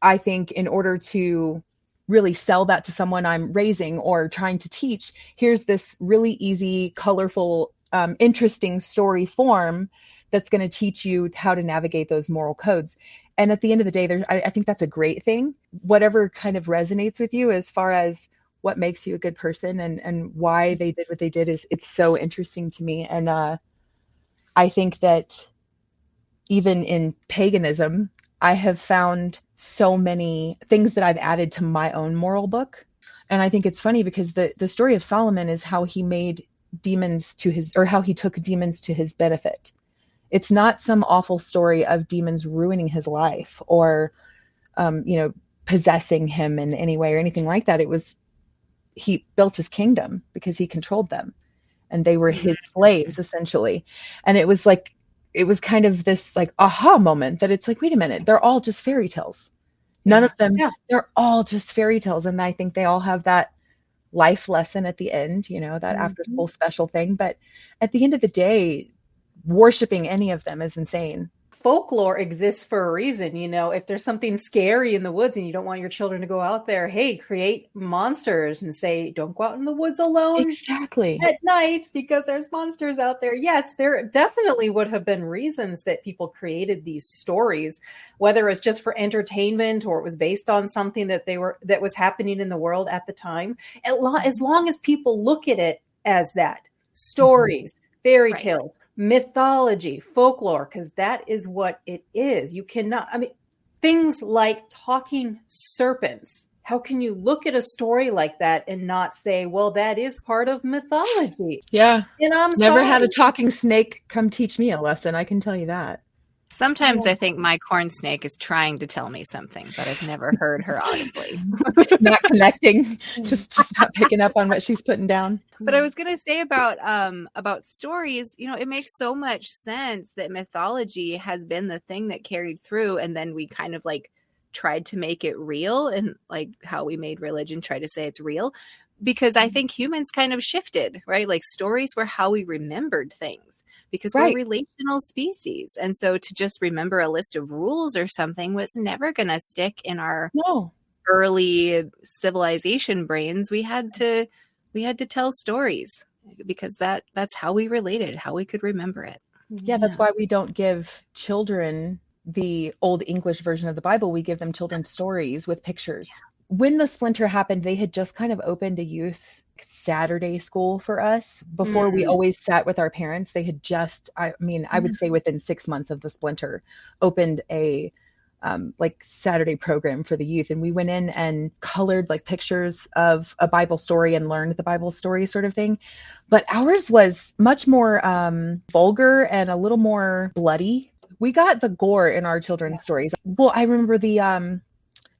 [SPEAKER 1] I think in order to really sell that to someone I'm raising or trying to teach, here's this really easy, colorful, interesting story form that's going to teach you how to navigate those moral codes. And at the end of the day, I think that's a great thing. Whatever kind of resonates with you as far as what makes you a good person and why they did what they did, it's so interesting to me. And I think that even in paganism, I have found so many things that I've added to my own moral book. And I think it's funny because the story of Solomon is how he made demons how he took demons to his benefit. It's not some awful story of demons ruining his life or, possessing him in any way or anything like that. It was, he built his kingdom because he controlled them and they were his slaves essentially. And it was kind of this like aha moment that it's like, wait a minute, they're all just fairy tales. None of them, they're all just fairy tales. And I think they all have that life lesson at the end, that after school special thing. But at the end of the day, worshiping any of them is insane.
[SPEAKER 2] Folklore exists for a reason. If there's something scary in the woods and you don't want your children to go out there, hey, create monsters and say, don't go out in the woods alone at night because there's monsters out there. Yes, there definitely would have been reasons that people created these stories, whether it's just for entertainment or it was based on something that was happening in the world at the time. As long as people look at it as that, stories, fairy tales, mythology, folklore, because that is what it is. You cannot, things like talking serpents. How can you look at a story like that and not say, well, that is part of mythology?
[SPEAKER 1] Yeah.
[SPEAKER 2] And I'm
[SPEAKER 1] never had a talking snake come teach me a lesson. I can tell you that.
[SPEAKER 3] Sometimes I think my corn snake is trying to tell me something, but I've never heard her audibly.
[SPEAKER 1] Not connecting, just not picking up on what she's putting down.
[SPEAKER 3] But I was going to say about stories, it makes so much sense that mythology has been the thing that carried through. And then we kind of like tried to make it real, and like how we made religion try to say it's real. Because I think humans kind of shifted, right? Like stories were how we remembered things because we're relational species. And so to just remember a list of rules or something was never going to stick in our early civilization brains. We had to tell stories because that's how we related, how we could remember it.
[SPEAKER 1] Yeah, that's why we don't give children the old English version of the Bible. We give them children's stories with pictures. When the splinter happened, they had just kind of opened a youth Saturday school for us. Before we always sat with our parents. They had just, I would say within 6 months of the splinter, opened a Saturday program for the youth. And we went in and colored like pictures of a Bible story and learned the Bible story sort of thing. But ours was much more vulgar and a little more bloody. We got the gore in our children's stories. Well, I remember the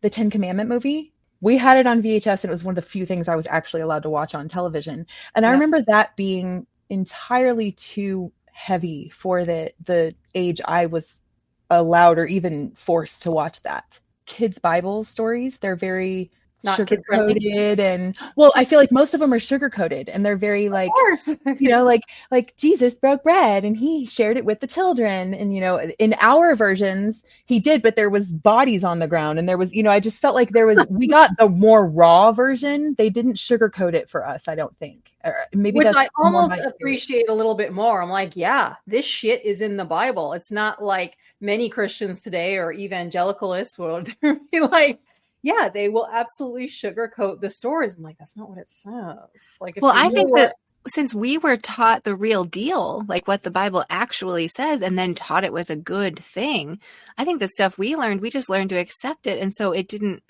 [SPEAKER 1] Ten Commandment movie. We had it on VHS, and it was one of the few things I was actually allowed to watch on television. And I remember that being entirely too heavy for the age I was allowed or even forced to watch that. Kids' Bible stories, they're very
[SPEAKER 2] Not kid friendly.
[SPEAKER 1] sugar-coated, and well, I feel like most of them are sugar-coated, and they're very
[SPEAKER 2] Of
[SPEAKER 1] like,
[SPEAKER 2] course.
[SPEAKER 1] you know, like Jesus broke bread and he shared it with the children, and you know, in our versions he did, but there was bodies on the ground, and there was, you know, I just felt like we got the more raw version. They didn't sugarcoat it for us, I don't think. Or maybe
[SPEAKER 2] Which
[SPEAKER 1] that's
[SPEAKER 2] I
[SPEAKER 1] more
[SPEAKER 2] almost
[SPEAKER 1] my experience.
[SPEAKER 2] appreciate a little bit more. I'm like, yeah, this shit is in the Bible. It's not like many Christians today or evangelicalists will be like, yeah, they will absolutely sugarcoat the stories. I'm like, that's not what it says. Like, if
[SPEAKER 3] Well,
[SPEAKER 2] you
[SPEAKER 3] I
[SPEAKER 2] knew
[SPEAKER 3] think
[SPEAKER 2] what-
[SPEAKER 3] that since we were taught the real deal, like what the Bible actually says, and then taught it was a good thing, I think the stuff we learned, we just learned to accept it. And so it didn't,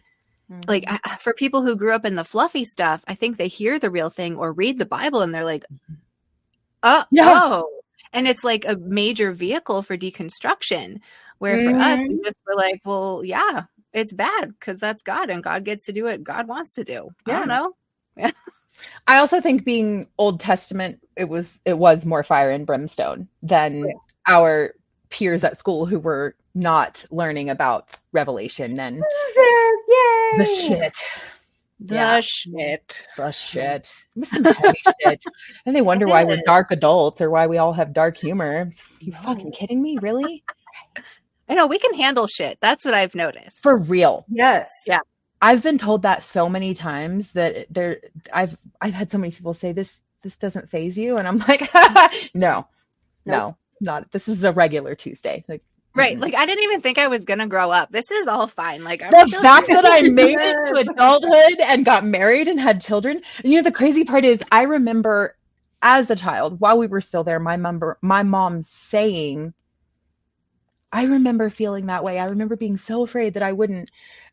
[SPEAKER 3] like, for people who grew up in the fluffy stuff, I think they hear the real thing or read the Bible and they're like, oh. And it's like a major vehicle for deconstruction. Where for us, we just were like, well, yeah, it's bad because that's God and God gets to do what God wants to do. I don't know.
[SPEAKER 1] I also think being Old Testament, it was more fire and brimstone than our peers at school who were not learning about Revelation and the shit.
[SPEAKER 3] The shit.
[SPEAKER 1] It was some heavy shit. And they wonder why we're dark adults or why we all have dark humor. You fucking kidding me? Really?
[SPEAKER 3] I know we can handle shit. That's what I've noticed.
[SPEAKER 1] For real.
[SPEAKER 2] Yes.
[SPEAKER 3] Yeah.
[SPEAKER 1] I've been told that so many times that I've had so many people say this doesn't faze you, and I'm like, no, not. This is a regular Tuesday. Like,
[SPEAKER 3] right. Like, I didn't even think I was gonna grow up. This is all fine. Like,
[SPEAKER 1] the fact that I made it to adulthood and got married and had children. And, you know, the crazy part is, I remember as a child, while we were still there, my mom saying, I remember feeling that way. I remember being so afraid that I wouldn't.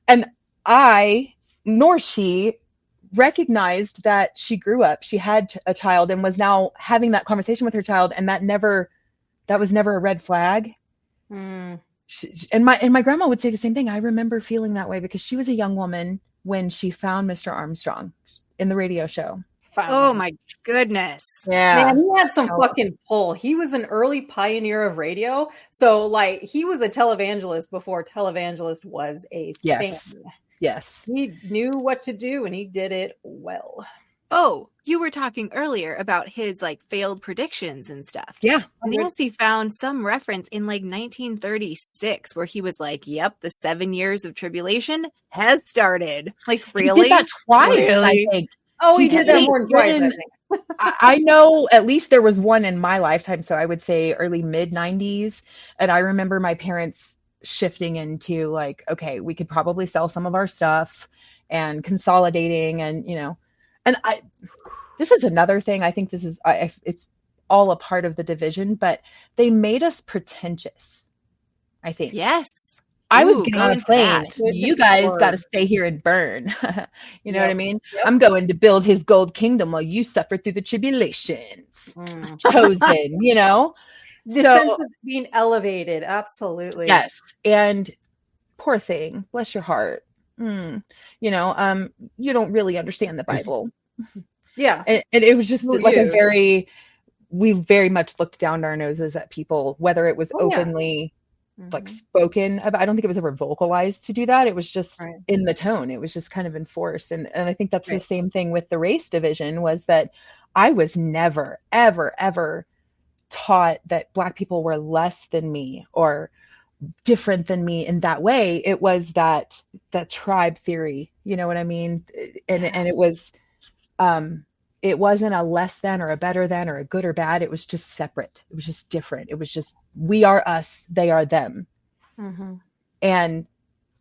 [SPEAKER 1] And I, nor she, recognized that she grew up, she had a child, and was now having that conversation with her child, and that was never a red flag. And my grandma would say the same thing. I remember feeling that way because she was a young woman when she found Mr. Armstrong in the radio show.
[SPEAKER 3] Oh my goodness.
[SPEAKER 1] Yeah.
[SPEAKER 2] Man, he had some fucking pull. He was an early pioneer of radio. So like, he was a televangelist before televangelist was a thing.
[SPEAKER 1] Yes.
[SPEAKER 2] He knew what to do and he did it well.
[SPEAKER 3] Oh, you were talking earlier about his like failed predictions and stuff.
[SPEAKER 1] Yeah.
[SPEAKER 3] Nancy found some reference in like 1936 where he was like, yep, the 7 years of tribulation has started. Like, really?
[SPEAKER 1] He did that twice,
[SPEAKER 3] really?
[SPEAKER 1] I think.
[SPEAKER 2] Oh, he did that more than twice, I think.
[SPEAKER 1] I know at least there was one in my lifetime. So I would say early mid 90s. And I remember my parents shifting into like, okay, we could probably sell some of our stuff and consolidating, and, you know, and this is another thing. I think this is, it's all a part of the division, but they made us pretentious, I think.
[SPEAKER 3] Yes.
[SPEAKER 1] I was getting on a plane. You guys got to stay here and burn. You know what I mean? Yep. I'm going to build his gold kingdom while you suffer through the tribulations. Chosen, you know?
[SPEAKER 2] The sense of being elevated. Absolutely.
[SPEAKER 1] Yes. And poor thing, bless your heart. You know, you don't really understand the Bible.
[SPEAKER 2] Yeah.
[SPEAKER 1] And it was just like we very much looked down our noses at people, whether it was openly like spoken about. I don't think it was ever vocalized to do that. It was just in the tone. It was just kind of enforced. And I think that's the same thing with the race division, was that I was never, ever, ever taught that Black people were less than me or different than me in that way. It was that tribe theory, you know what I mean? And it was, it wasn't a less than or a better than or a good or bad. It was just separate. It was just different. It was just, we are us, they are them. And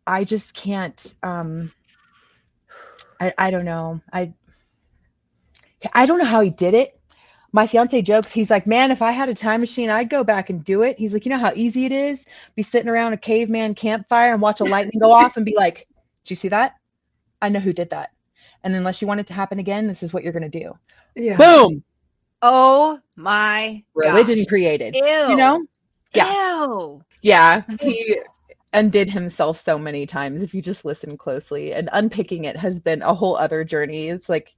[SPEAKER 1] I just can't, I don't know. I don't know how he did it. My fiance jokes, he's like, man, if I had a time machine, I'd go back and do it. He's like, you know how easy it is? Be sitting around a caveman campfire and watch a lightning go off and be like, did you see that? I know who did that. And unless you want it to happen again, this is what you're going to do.
[SPEAKER 2] Yeah.
[SPEAKER 1] Boom.
[SPEAKER 3] Oh my
[SPEAKER 1] Religion created.
[SPEAKER 3] Ew.
[SPEAKER 1] You know? Yeah.
[SPEAKER 3] Ew.
[SPEAKER 1] Yeah. He undid himself so many times if you just listen closely. And unpicking it has been a whole other journey. It's like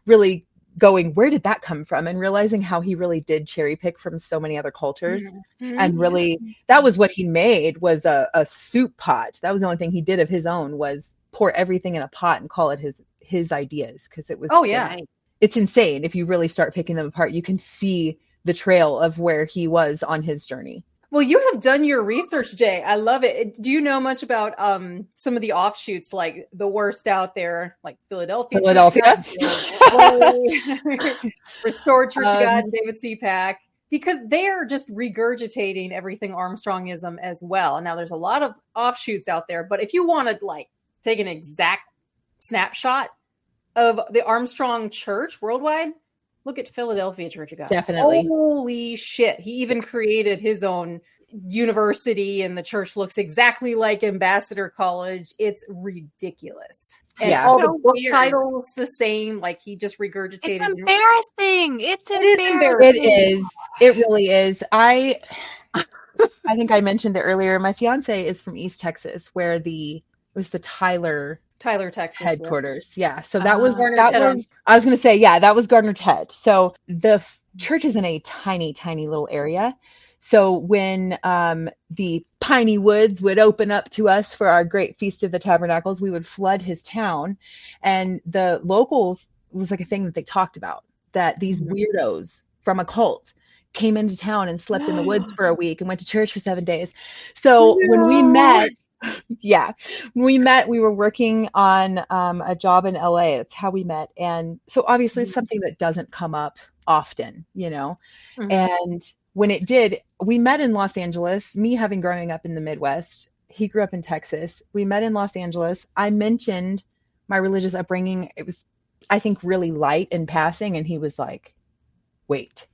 [SPEAKER 1] really going, where did that come from? And realizing how he really did cherry pick from so many other cultures. And really, that was what he made, was a soup pot. That was the only thing he did of his own, was pour everything in a pot and call it his ideas, because it was
[SPEAKER 2] Oh yeah.
[SPEAKER 1] it's insane. If you really start picking them apart, you can see the trail of where he was on his journey.
[SPEAKER 2] Well, you have done your research, Jay. I love it. Do you know much about some of the offshoots, like the worst out there, like Philadelphia, Restored Church of God, and David C. Pack? Because they're just regurgitating everything Armstrongism as well. Now, there's a lot of offshoots out there, but if you want to like take an exact snapshot of the Armstrong Church worldwide, look at Philadelphia Church of God.
[SPEAKER 1] Definitely.
[SPEAKER 2] Holy shit. He even created his own university, and the church looks exactly like Ambassador College. It's ridiculous. And all the book titles the same, like he just regurgitated.
[SPEAKER 3] It's embarrassing.
[SPEAKER 2] It is embarrassing.
[SPEAKER 1] It is. It really is. I think I mentioned it earlier. My fiance is from East Texas, where it was the Tyler,
[SPEAKER 2] Texas
[SPEAKER 1] headquarters. Yeah. So that was I was going to say, yeah, that was Gardner Ted. So the church is in a tiny, tiny little area. So when the piney woods would open up to us for our great Feast of the Tabernacles, we would flood his town. And the locals, was like a thing that they talked about, that these weirdos from a cult came into town and slept in the woods for a week and went to church for 7 days. So when we met, we were working on a job in LA. That's how we met. And so obviously it's something that doesn't come up often, you know. And when it did, we met in Los Angeles, me having growing up in the Midwest. He grew up in Texas. We met in Los Angeles. I mentioned my religious upbringing. It was, I think, really light in passing. And he was like, wait,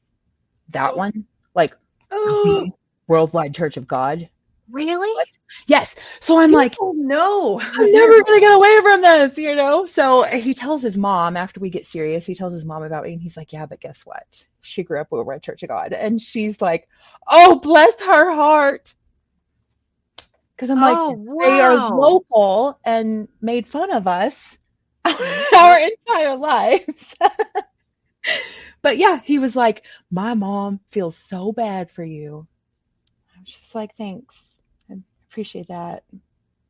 [SPEAKER 1] that one? Like, the Worldwide Church of God?
[SPEAKER 3] Really?
[SPEAKER 1] What? Yes. So I'm like,
[SPEAKER 2] no,
[SPEAKER 1] I'm never going to get away from this, you know? So he tells his mom, after we get serious, he tells his mom about me, and he's like, yeah, but guess what? She grew up with Red Church of God. And she's like, oh, bless her heart. Because I'm like, they are local and made fun of us our entire lives. But yeah, he was like, my mom feels so bad for you. I was just like, thanks. Appreciate that.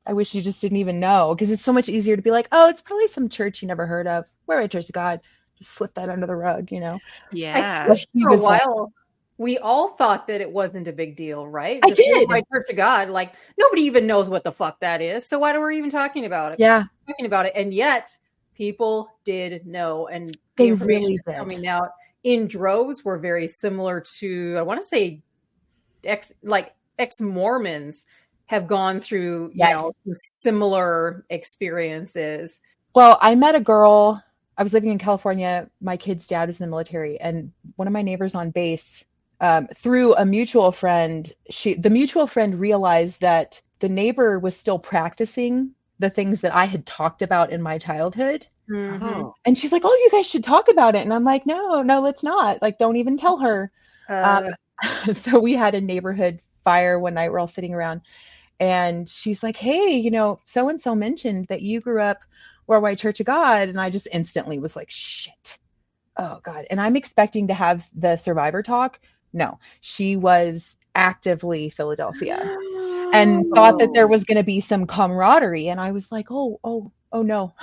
[SPEAKER 1] I wish you just didn't even know, because it's so much easier to be like, oh, it's probably some church you never heard of. We're a Church of God. Just slip that under the rug, you know?
[SPEAKER 3] Yeah.
[SPEAKER 2] For a while, we all thought that it wasn't a big deal, right?
[SPEAKER 1] I did.
[SPEAKER 2] My Church of God, like nobody even knows what the fuck that is. So why do we even talking about it?
[SPEAKER 1] Yeah.
[SPEAKER 2] Talking about it. And yet people did know, and
[SPEAKER 1] they really did.
[SPEAKER 2] Coming out in droves were very similar to, I want to say, ex-Mormons have gone through, you know, similar experiences.
[SPEAKER 1] Well, I met a girl. I was living in California. My kid's dad is in the military, and one of my neighbors on base, through a mutual friend, the mutual friend realized that the neighbor was still practicing the things that I had talked about in my childhood. And she's like, oh, you guys should talk about it. And I'm like, no, let's not. Like, don't even tell her. So we had a neighborhood fire one night. We're all sitting around. And she's like, hey, you know, so-and-so mentioned that you grew up Worldwide Church of God. And I just instantly was like, shit. Oh, God. And I'm expecting to have the survivor talk. No, she was actively Philadelphia and thought that there was going to be some camaraderie. And I was like, oh, no.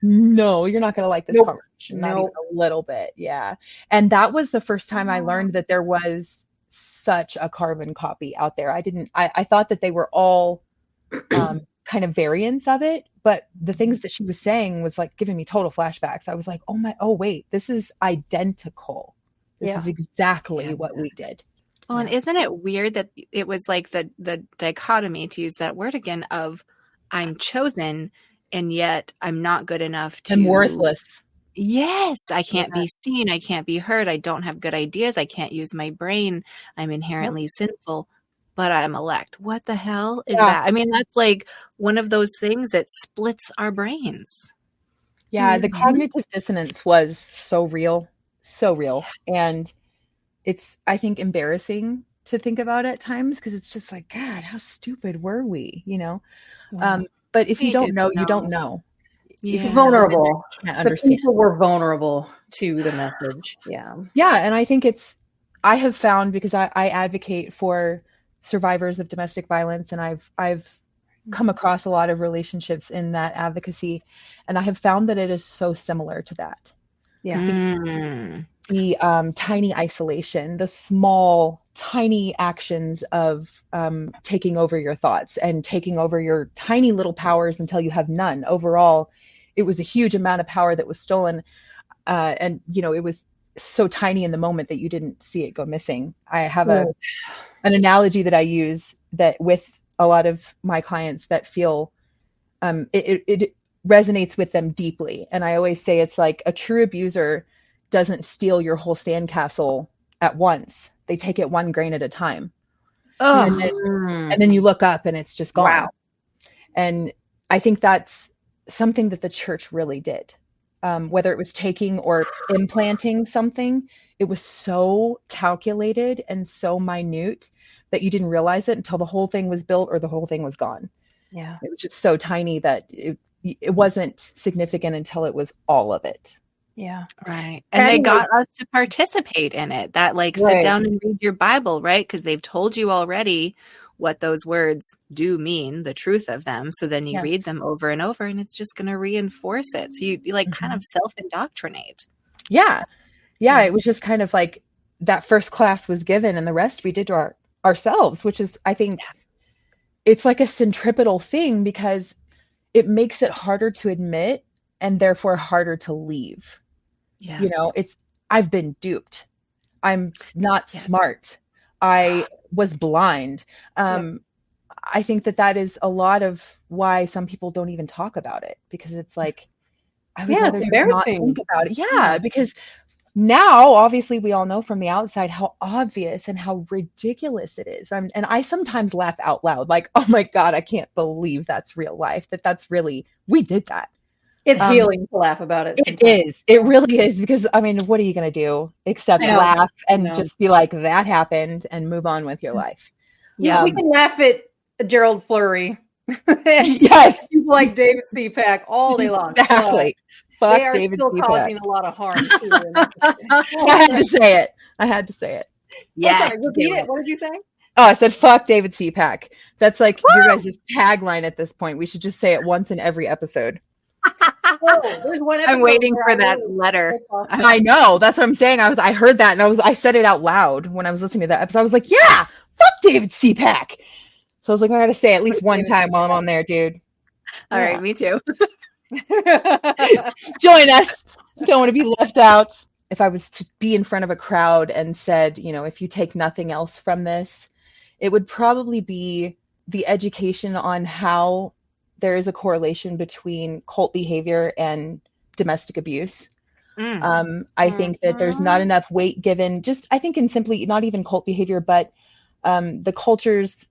[SPEAKER 1] No, you're not going to like this conversation. Not even a little bit. Yeah. And that was the first time I learned that there was such a carbon copy out there. I thought that they were all kind of variants of it, but the things that she was saying was like giving me total flashbacks. I was like, oh wait, this is identical. This is exactly what we did.
[SPEAKER 3] Well, and isn't it weird that it was like the dichotomy, to use that word again, of I'm chosen and yet I'm not good enough to.
[SPEAKER 1] I'm worthless.
[SPEAKER 3] Yes, I can't be seen. I can't be heard. I don't have good ideas. I can't use my brain. I'm inherently sinful, but I'm elect. What the hell is that? I mean, that's like one of those things that splits our brains.
[SPEAKER 1] Yeah, the cognitive dissonance was so real. And it's, I think, embarrassing to think about at times, because it's just like, God, how stupid were we, you know? But if you don't know, you don't know.
[SPEAKER 2] If you're vulnerable, the people were vulnerable to the message. Yeah,
[SPEAKER 1] and I think I have found, because I advocate for survivors of domestic violence, and I've come across a lot of relationships in that advocacy, and I have found that it is so similar to that.
[SPEAKER 2] Yeah.
[SPEAKER 1] The tiny isolation, the small, tiny actions of taking over your thoughts and taking over your tiny little powers until you have none. Overall, it was a huge amount of power that was stolen. And, it was so tiny in the moment that you didn't see it go missing. I have an analogy that I use that with a lot of my clients that feel it resonates with them deeply. And I always say it's like a true abuser doesn't steal your whole sandcastle at once. They take it one grain at a time.
[SPEAKER 3] Oh,
[SPEAKER 1] And then you look up and it's just gone.
[SPEAKER 2] Wow.
[SPEAKER 1] And I think that's something that the church really did. Whether it was taking or implanting something, it was so calculated and so minute that you didn't realize it until the whole thing was built or the whole thing was gone.
[SPEAKER 2] Yeah.
[SPEAKER 1] It was just so tiny that it wasn't significant until it was all of it.
[SPEAKER 2] Yeah.
[SPEAKER 3] right. And they got us to participate in it. That sit down and read your Bible, right? Because they've told you already what those words do mean, the truth of them. So then you read them over and over, and it's just going to reinforce it. So you kind of self-indoctrinate.
[SPEAKER 1] Yeah. It was just kind of like that first class was given, and the rest we did to ourselves, which is, I think, it's like a centripetal thing because it makes it harder to admit and therefore harder to leave.
[SPEAKER 3] Yes.
[SPEAKER 1] I've been duped. I'm not smart. I was blind. I think that is a lot of why some people don't even talk about it, because it's like, I would rather not think about it. Yeah, because now, obviously, we all know from the outside how obvious and how ridiculous it is. And I sometimes laugh out loud, like, oh my God, I can't believe that's real life, that's really, we did that.
[SPEAKER 2] It's healing to laugh about it.
[SPEAKER 1] It is. It really is, because, what are you going to do except laugh and just be like, that happened, and move on with your life?
[SPEAKER 2] Yeah, we can laugh at Gerald Flurry.
[SPEAKER 1] Yes.
[SPEAKER 2] People like David C-Pack all day long.
[SPEAKER 1] Exactly.
[SPEAKER 2] Fuck they are David still C-Pack. Causing a lot of harm.
[SPEAKER 1] I had to say it.
[SPEAKER 3] Yes.
[SPEAKER 2] Repeat it. What did you say?
[SPEAKER 1] Oh, I said, fuck David C-Pack. That's like your guys' tagline at this point. We should just say it once in every episode.
[SPEAKER 2] There's one episode
[SPEAKER 3] I'm waiting for that letter.
[SPEAKER 1] I know. That's what I'm saying. I heard that, and I said it out loud when I was listening to that episode. I was like, yeah, fuck David C-Pack. So I was like, I gotta say it at least one time while I'm on there, dude.
[SPEAKER 3] All right, me too.
[SPEAKER 1] Join us. Don't want to be left out. If I was to be in front of a crowd and said, if you take nothing else from this, it would probably be the education on how there is a correlation between cult behavior and domestic abuse. I think that there's not enough weight given, just I think in simply not even cult behavior, but the cultures,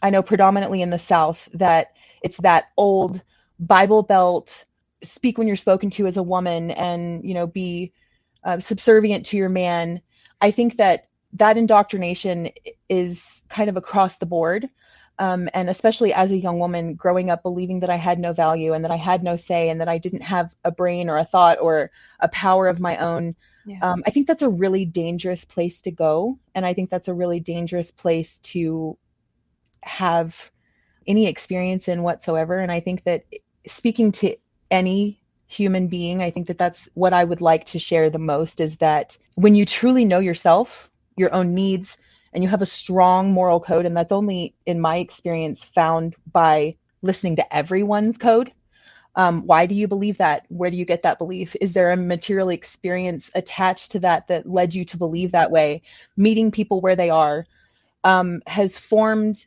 [SPEAKER 1] I know predominantly in the South, that it's that old Bible Belt, speak when you're spoken to as a woman, and be subservient to your man. I think that indoctrination is kind of across the board. And especially as a young woman growing up believing that I had no value and that I had no say and that I didn't have a brain or a thought or a power of my own. I think that's a really dangerous place to go. And I think that's a really dangerous place to have any experience in whatsoever. And I think that speaking to any human being, I think that that's what I would like to share the most, is that when you truly know yourself, your own needs, and you have a strong moral code, and that's only, in my experience, found by listening to everyone's code. Why do you believe that? Where do you get that belief? Is there a material experience attached to that led you to believe that way? Meeting people where they are has formed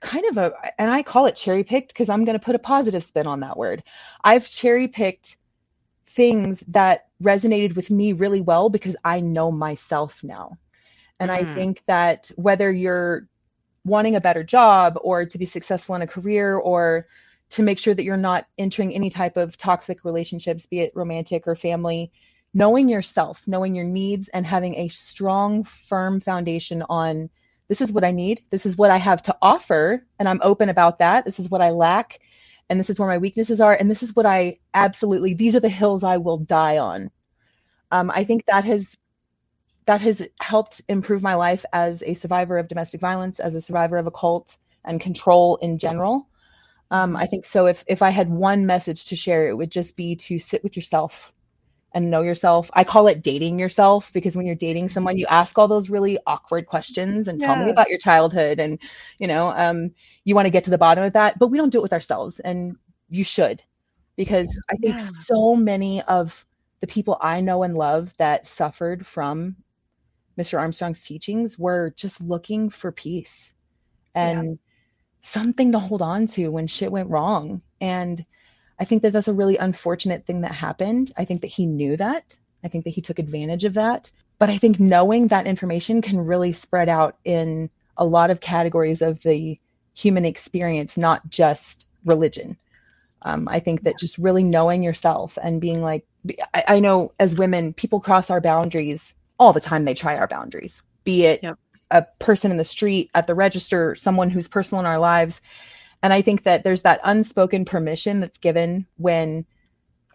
[SPEAKER 1] kind of and I call it cherry picked because I'm going to put a positive spin on that word. I've cherry picked things that resonated with me really well because I know myself now. And I think that whether you're wanting a better job or to be successful in a career or to make sure that you're not entering any type of toxic relationships, be it romantic or family, knowing yourself, knowing your needs, and having a strong, firm foundation on this is what I need, this is what I have to offer, and I'm open about that. This is what I lack, and this is where my weaknesses are, and this is what these are the hills I will die on. I think that has helped improve my life as a survivor of domestic violence, as a survivor of a cult and control in general. I think so. If I had one message to share, it would just be to sit with yourself and know yourself. I call it dating yourself, because when you're dating someone, you ask all those really awkward questions and tell me
[SPEAKER 2] Yes.
[SPEAKER 1] about your childhood, and you want to get to the bottom of that, but we don't do it with ourselves, and you should, because I think
[SPEAKER 3] Yeah.
[SPEAKER 1] so many of the people I know and love that suffered from Mr. Armstrong's teachings were just looking for peace and something to hold on to when shit went wrong. And I think that that's a really unfortunate thing that happened. I think that he knew that. I think that he took advantage of that. But I think knowing that information can really spread out in a lot of categories of the human experience, not just religion. I think that just really knowing yourself and being like, I know as women, people cross our boundaries all the time. They try our boundaries, be it
[SPEAKER 3] Yep.
[SPEAKER 1] a person in the street, at the register, someone who's personal in our lives. And I think that there's that unspoken permission that's given when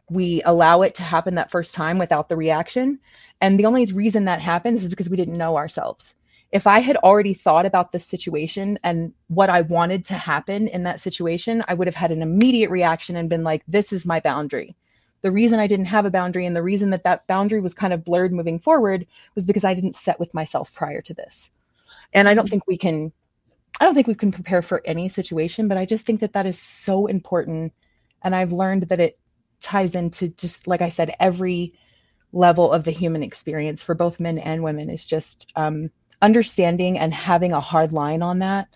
[SPEAKER 1] we allow it to happen that first time without the reaction. And the only reason that happens is because we didn't know ourselves. If I had already thought about this situation and what I wanted to happen in that situation, I would have had an immediate reaction and been like, this is my boundary. The reason I didn't have a boundary and the reason that that boundary was kind of blurred moving forward was because I didn't set with myself prior to this. And I don't think we can prepare for any situation, but I just think that that is so important. And I've learned that it ties into, just like I said, every level of the human experience for both men and women, is just understanding and having a hard line on that,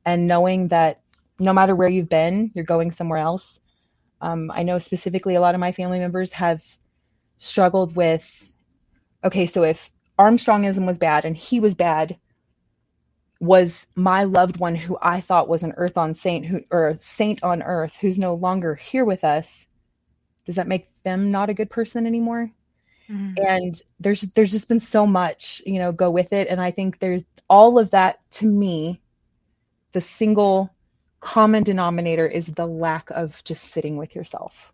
[SPEAKER 1] and knowing that no matter where you've been, you're going somewhere else. I know specifically a lot of my family members have struggled with, okay, so if Armstrongism was bad and he was bad, was my loved one who I thought was an earth on saint, or a saint on earth, who's no longer here with us, does that make them not a good person anymore? And there's just been so much, go with it. And I think there's all of that. To me, the single common denominator is the lack of just sitting with yourself.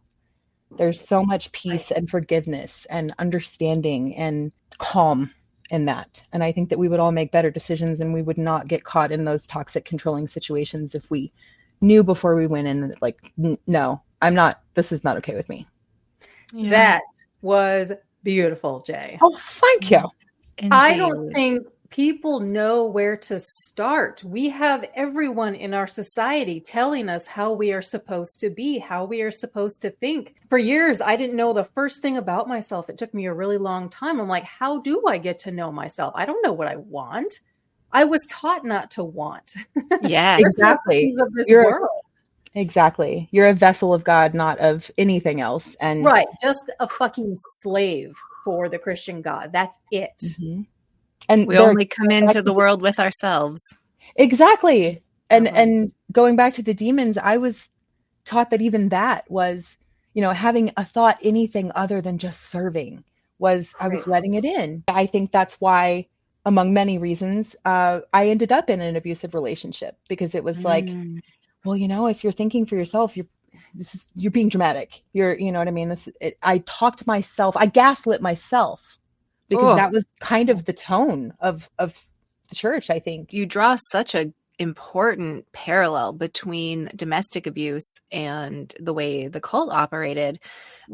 [SPEAKER 1] There's so much peace and forgiveness and understanding and calm in that. And I think that we would all make better decisions, and we would not get caught in those toxic, controlling situations if we knew before we went in, like, no, this is not okay with me.
[SPEAKER 3] Yeah.
[SPEAKER 2] That was beautiful, Jay.
[SPEAKER 1] Oh, thank you.
[SPEAKER 3] Indeed.
[SPEAKER 2] I don't think people know where to start. We have everyone in our society telling us how we are supposed to be, how we are supposed to think. For years, I didn't know the first thing about myself. It took me a really long time. I'm like, how do I get to know myself? I don't know what I want. I was taught not to want.
[SPEAKER 3] Yeah,
[SPEAKER 1] exactly.
[SPEAKER 2] Of this world.
[SPEAKER 1] Exactly. You're a vessel of God, not of anything else. And
[SPEAKER 2] right. Just a fucking slave for the Christian God. That's it.
[SPEAKER 1] Mm-hmm. And
[SPEAKER 3] we only come into the world with ourselves.
[SPEAKER 1] Exactly. And going back to the demons, I was taught that even that was, having a thought anything other than just serving was, I was letting it in. I think that's why, among many reasons, I ended up in an abusive relationship, because it was like, well, if you're thinking for yourself, you're being dramatic. You know what I mean? I talked myself, I gaslit myself, because that was kind of the tone of the church, I think.
[SPEAKER 3] You draw such a important parallel between domestic abuse and the way the cult operated,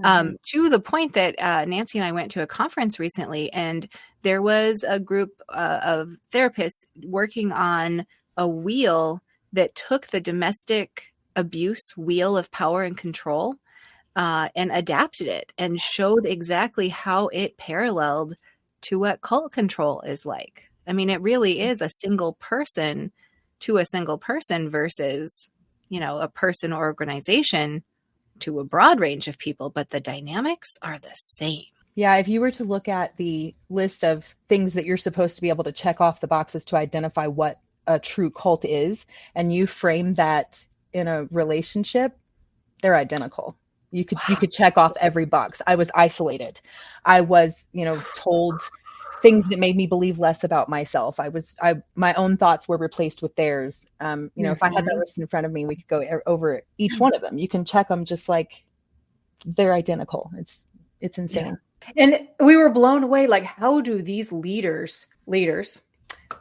[SPEAKER 3] to the point that Nancy and I went to a conference recently, and there was a group of therapists working on a wheel that took the domestic abuse wheel of power and control and adapted it and showed exactly how it paralleled to what cult control is like. I mean, it really is a single person to a single person versus, a person or organization to a broad range of people, but the dynamics are the same.
[SPEAKER 1] Yeah, if you were to look at the list of things that you're supposed to be able to check off the boxes to identify what a true cult is, and you frame that in a relationship, they're identical. You could check off every box. I was isolated. I was, told things that made me believe less about myself. My own thoughts were replaced with theirs. If I had that list in front of me, we could go over each one of them. You can check them just like they're identical. It's insane.
[SPEAKER 2] Yeah. And we were blown away. Like, how do these leaders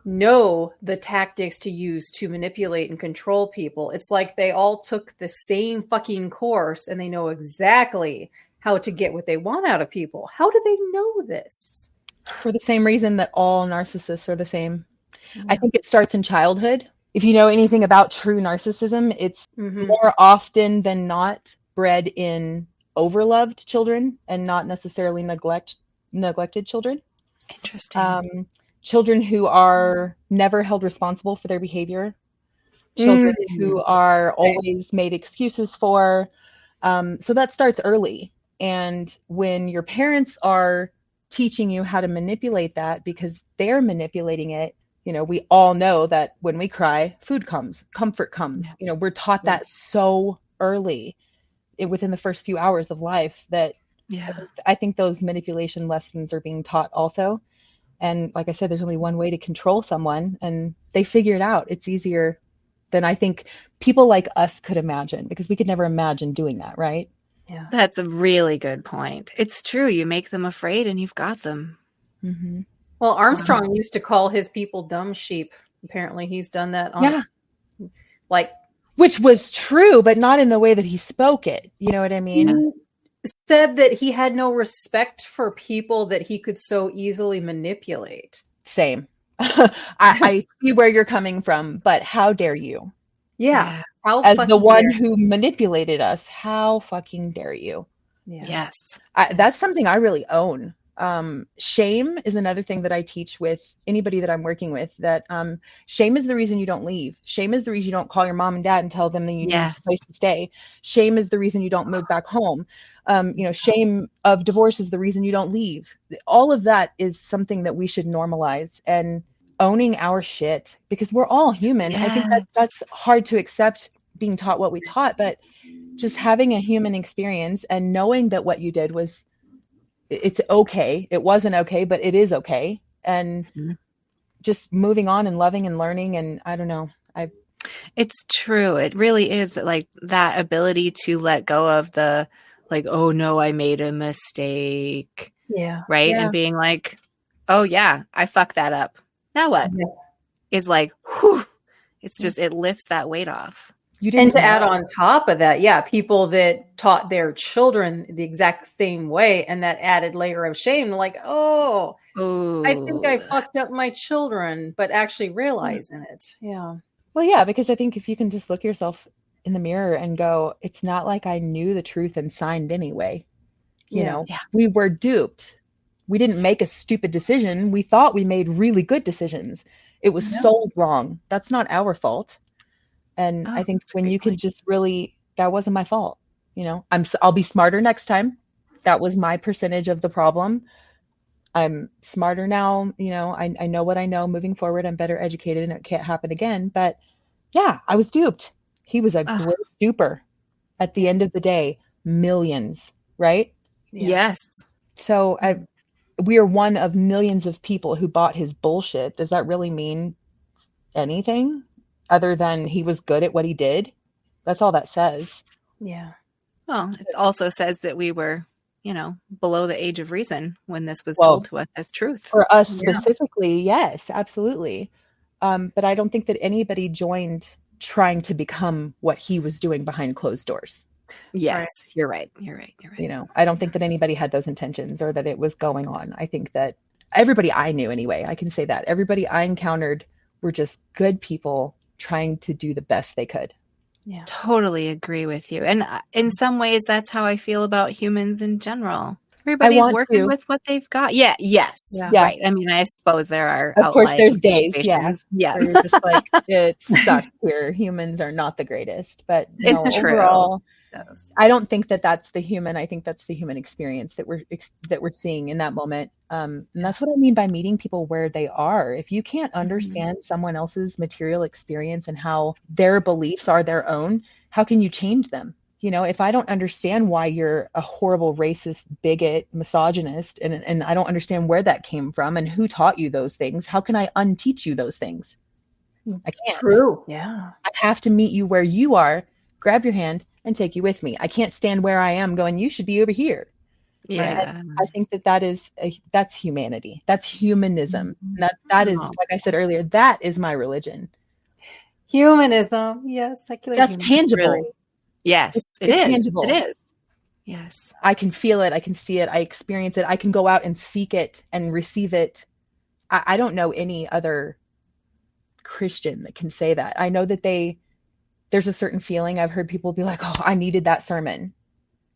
[SPEAKER 2] know the tactics to use to manipulate and control people. It's like they all took the same fucking course and they know exactly how to get what they want out of people. How do they know this?
[SPEAKER 1] For the same reason that all narcissists are the same. I think it starts in childhood. If you know anything about true narcissism, it's more often than not bred in overloved children and not necessarily neglected children.
[SPEAKER 3] Interesting.
[SPEAKER 1] Children who are never held responsible for their behavior. Children who are always made excuses for. So that starts early. And when your parents are teaching you how to manipulate that because they're manipulating it, you know, we all know that when we cry, food comes, comfort comes. You know, we're taught that so early within the first few hours of life that I think those manipulation lessons are being taught also. And like I said, there's only one way to control someone, and they figure it out. It's easier than I think people like us could imagine, because we could never imagine doing that, right?
[SPEAKER 2] Yeah.
[SPEAKER 3] That's a really good point. It's true. You make them afraid and you've got them.
[SPEAKER 1] Mm-hmm.
[SPEAKER 2] Well, Armstrong used to call his people dumb sheep. Apparently he's done that on
[SPEAKER 1] which was true, but not in the way that he spoke it. You know what I mean?
[SPEAKER 2] He said that he had no respect for people that he could so easily manipulate.
[SPEAKER 1] Same. I see where you're coming from, but how dare you?
[SPEAKER 2] Yeah. How
[SPEAKER 1] As the one
[SPEAKER 2] dare
[SPEAKER 1] who manipulated us, how fucking dare you?
[SPEAKER 2] Yeah.
[SPEAKER 3] Yes.
[SPEAKER 1] That's something I really own. Shame is another thing that I teach with anybody that I'm working with, that shame is the reason you don't leave. Shame is the reason you don't call your mom and dad and tell them that you need a place to stay. Shame is the reason you don't move back home. You know, shame of divorce is the reason you don't leave. All of that is something that we should normalize, and owning our shit, because we're all human. I think that's hard to accept, being taught what we taught, but just having a human experience and knowing that what you did was, it's okay. It wasn't okay, but it is okay. And just moving on and loving and learning. And I don't know.
[SPEAKER 3] It's true. It really is like that ability to let go of the, like, oh no, I made a mistake.
[SPEAKER 2] Yeah.
[SPEAKER 3] Right.
[SPEAKER 1] Yeah.
[SPEAKER 3] And being like, oh yeah, I fucked that up. Now what? Is like, whew. It's just, it lifts that weight off.
[SPEAKER 2] And to add on top of that, people that taught their children the exact same way, and that added layer of shame, like, oh, I think I fucked up my children, but actually realizing it. Yeah.
[SPEAKER 1] Well, yeah, because I think if you can just look yourself in the mirror and go, it's not like I knew the truth and signed anyway. You know, we were duped. We didn't make a stupid decision. We thought we made really good decisions. It was sold wrong. That's not our fault. And I think when you can just really, that wasn't my fault. You know, I'll be smarter next time. That was my percentage of the problem. I'm smarter now. You know, I know what I know moving forward. I'm better educated and it can't happen again. But yeah, I was duped. He was a great duper. At the end of the day, millions, right?
[SPEAKER 3] Yes.
[SPEAKER 1] So we are one of millions of people who bought his bullshit. Does that really mean anything other than he was good at what he did? That's all that says.
[SPEAKER 2] Yeah.
[SPEAKER 3] Well, it also says that we were, you know, below the age of reason when this was told to us as truth.
[SPEAKER 1] For us specifically, yes, absolutely. But I don't think that anybody joined trying to become what he was doing behind closed doors.
[SPEAKER 3] Yes, you're right. You're right.
[SPEAKER 1] You know, I don't think that anybody had those intentions or that it was going on. I think that everybody I knew anyway, I can say that everybody I encountered were just good people trying to do the best they could.
[SPEAKER 3] Yeah. Totally agree with you. And in some ways, that's how I feel about humans in general. Everybody's working with what they've got. Yeah. Yes. Yeah. Right. I mean, I suppose there are.
[SPEAKER 1] Of course, there's days. Yeah.
[SPEAKER 3] Yeah.
[SPEAKER 1] Where you're just like, it sucks here. Humans are not the greatest, but
[SPEAKER 3] it's true.
[SPEAKER 1] Overall, I don't think that that's the human. I think that's the human experience that we're seeing in that moment. And that's what I mean by meeting people where they are. If you can't understand someone else's material experience and how their beliefs are their own, how can you change them? You know, if I don't understand why you're a horrible racist, bigot, misogynist, and I don't understand where that came from and who taught you those things, how can I unteach you those things? I can't.
[SPEAKER 2] True. Yeah.
[SPEAKER 1] I have to meet you where you are, grab your hand, and take you with me. I can't stand where I am going, you should be over here.
[SPEAKER 3] Yeah.
[SPEAKER 1] I think that's humanity. That's humanism. That is,
[SPEAKER 3] Oh.
[SPEAKER 1] like I said earlier, that is my religion.
[SPEAKER 2] Humanism. Yes, secular
[SPEAKER 1] That's
[SPEAKER 2] humanism.
[SPEAKER 1] tangible.
[SPEAKER 3] Really? Yes, it
[SPEAKER 1] It's
[SPEAKER 3] is.
[SPEAKER 1] tangible.
[SPEAKER 3] It is. Yes.
[SPEAKER 1] I can feel it. I can see it. I experience it. I can go out and seek it and receive it. I don't know any other Christian that can say that. I know that there's a certain feeling. I've heard people be like, oh, I needed that sermon.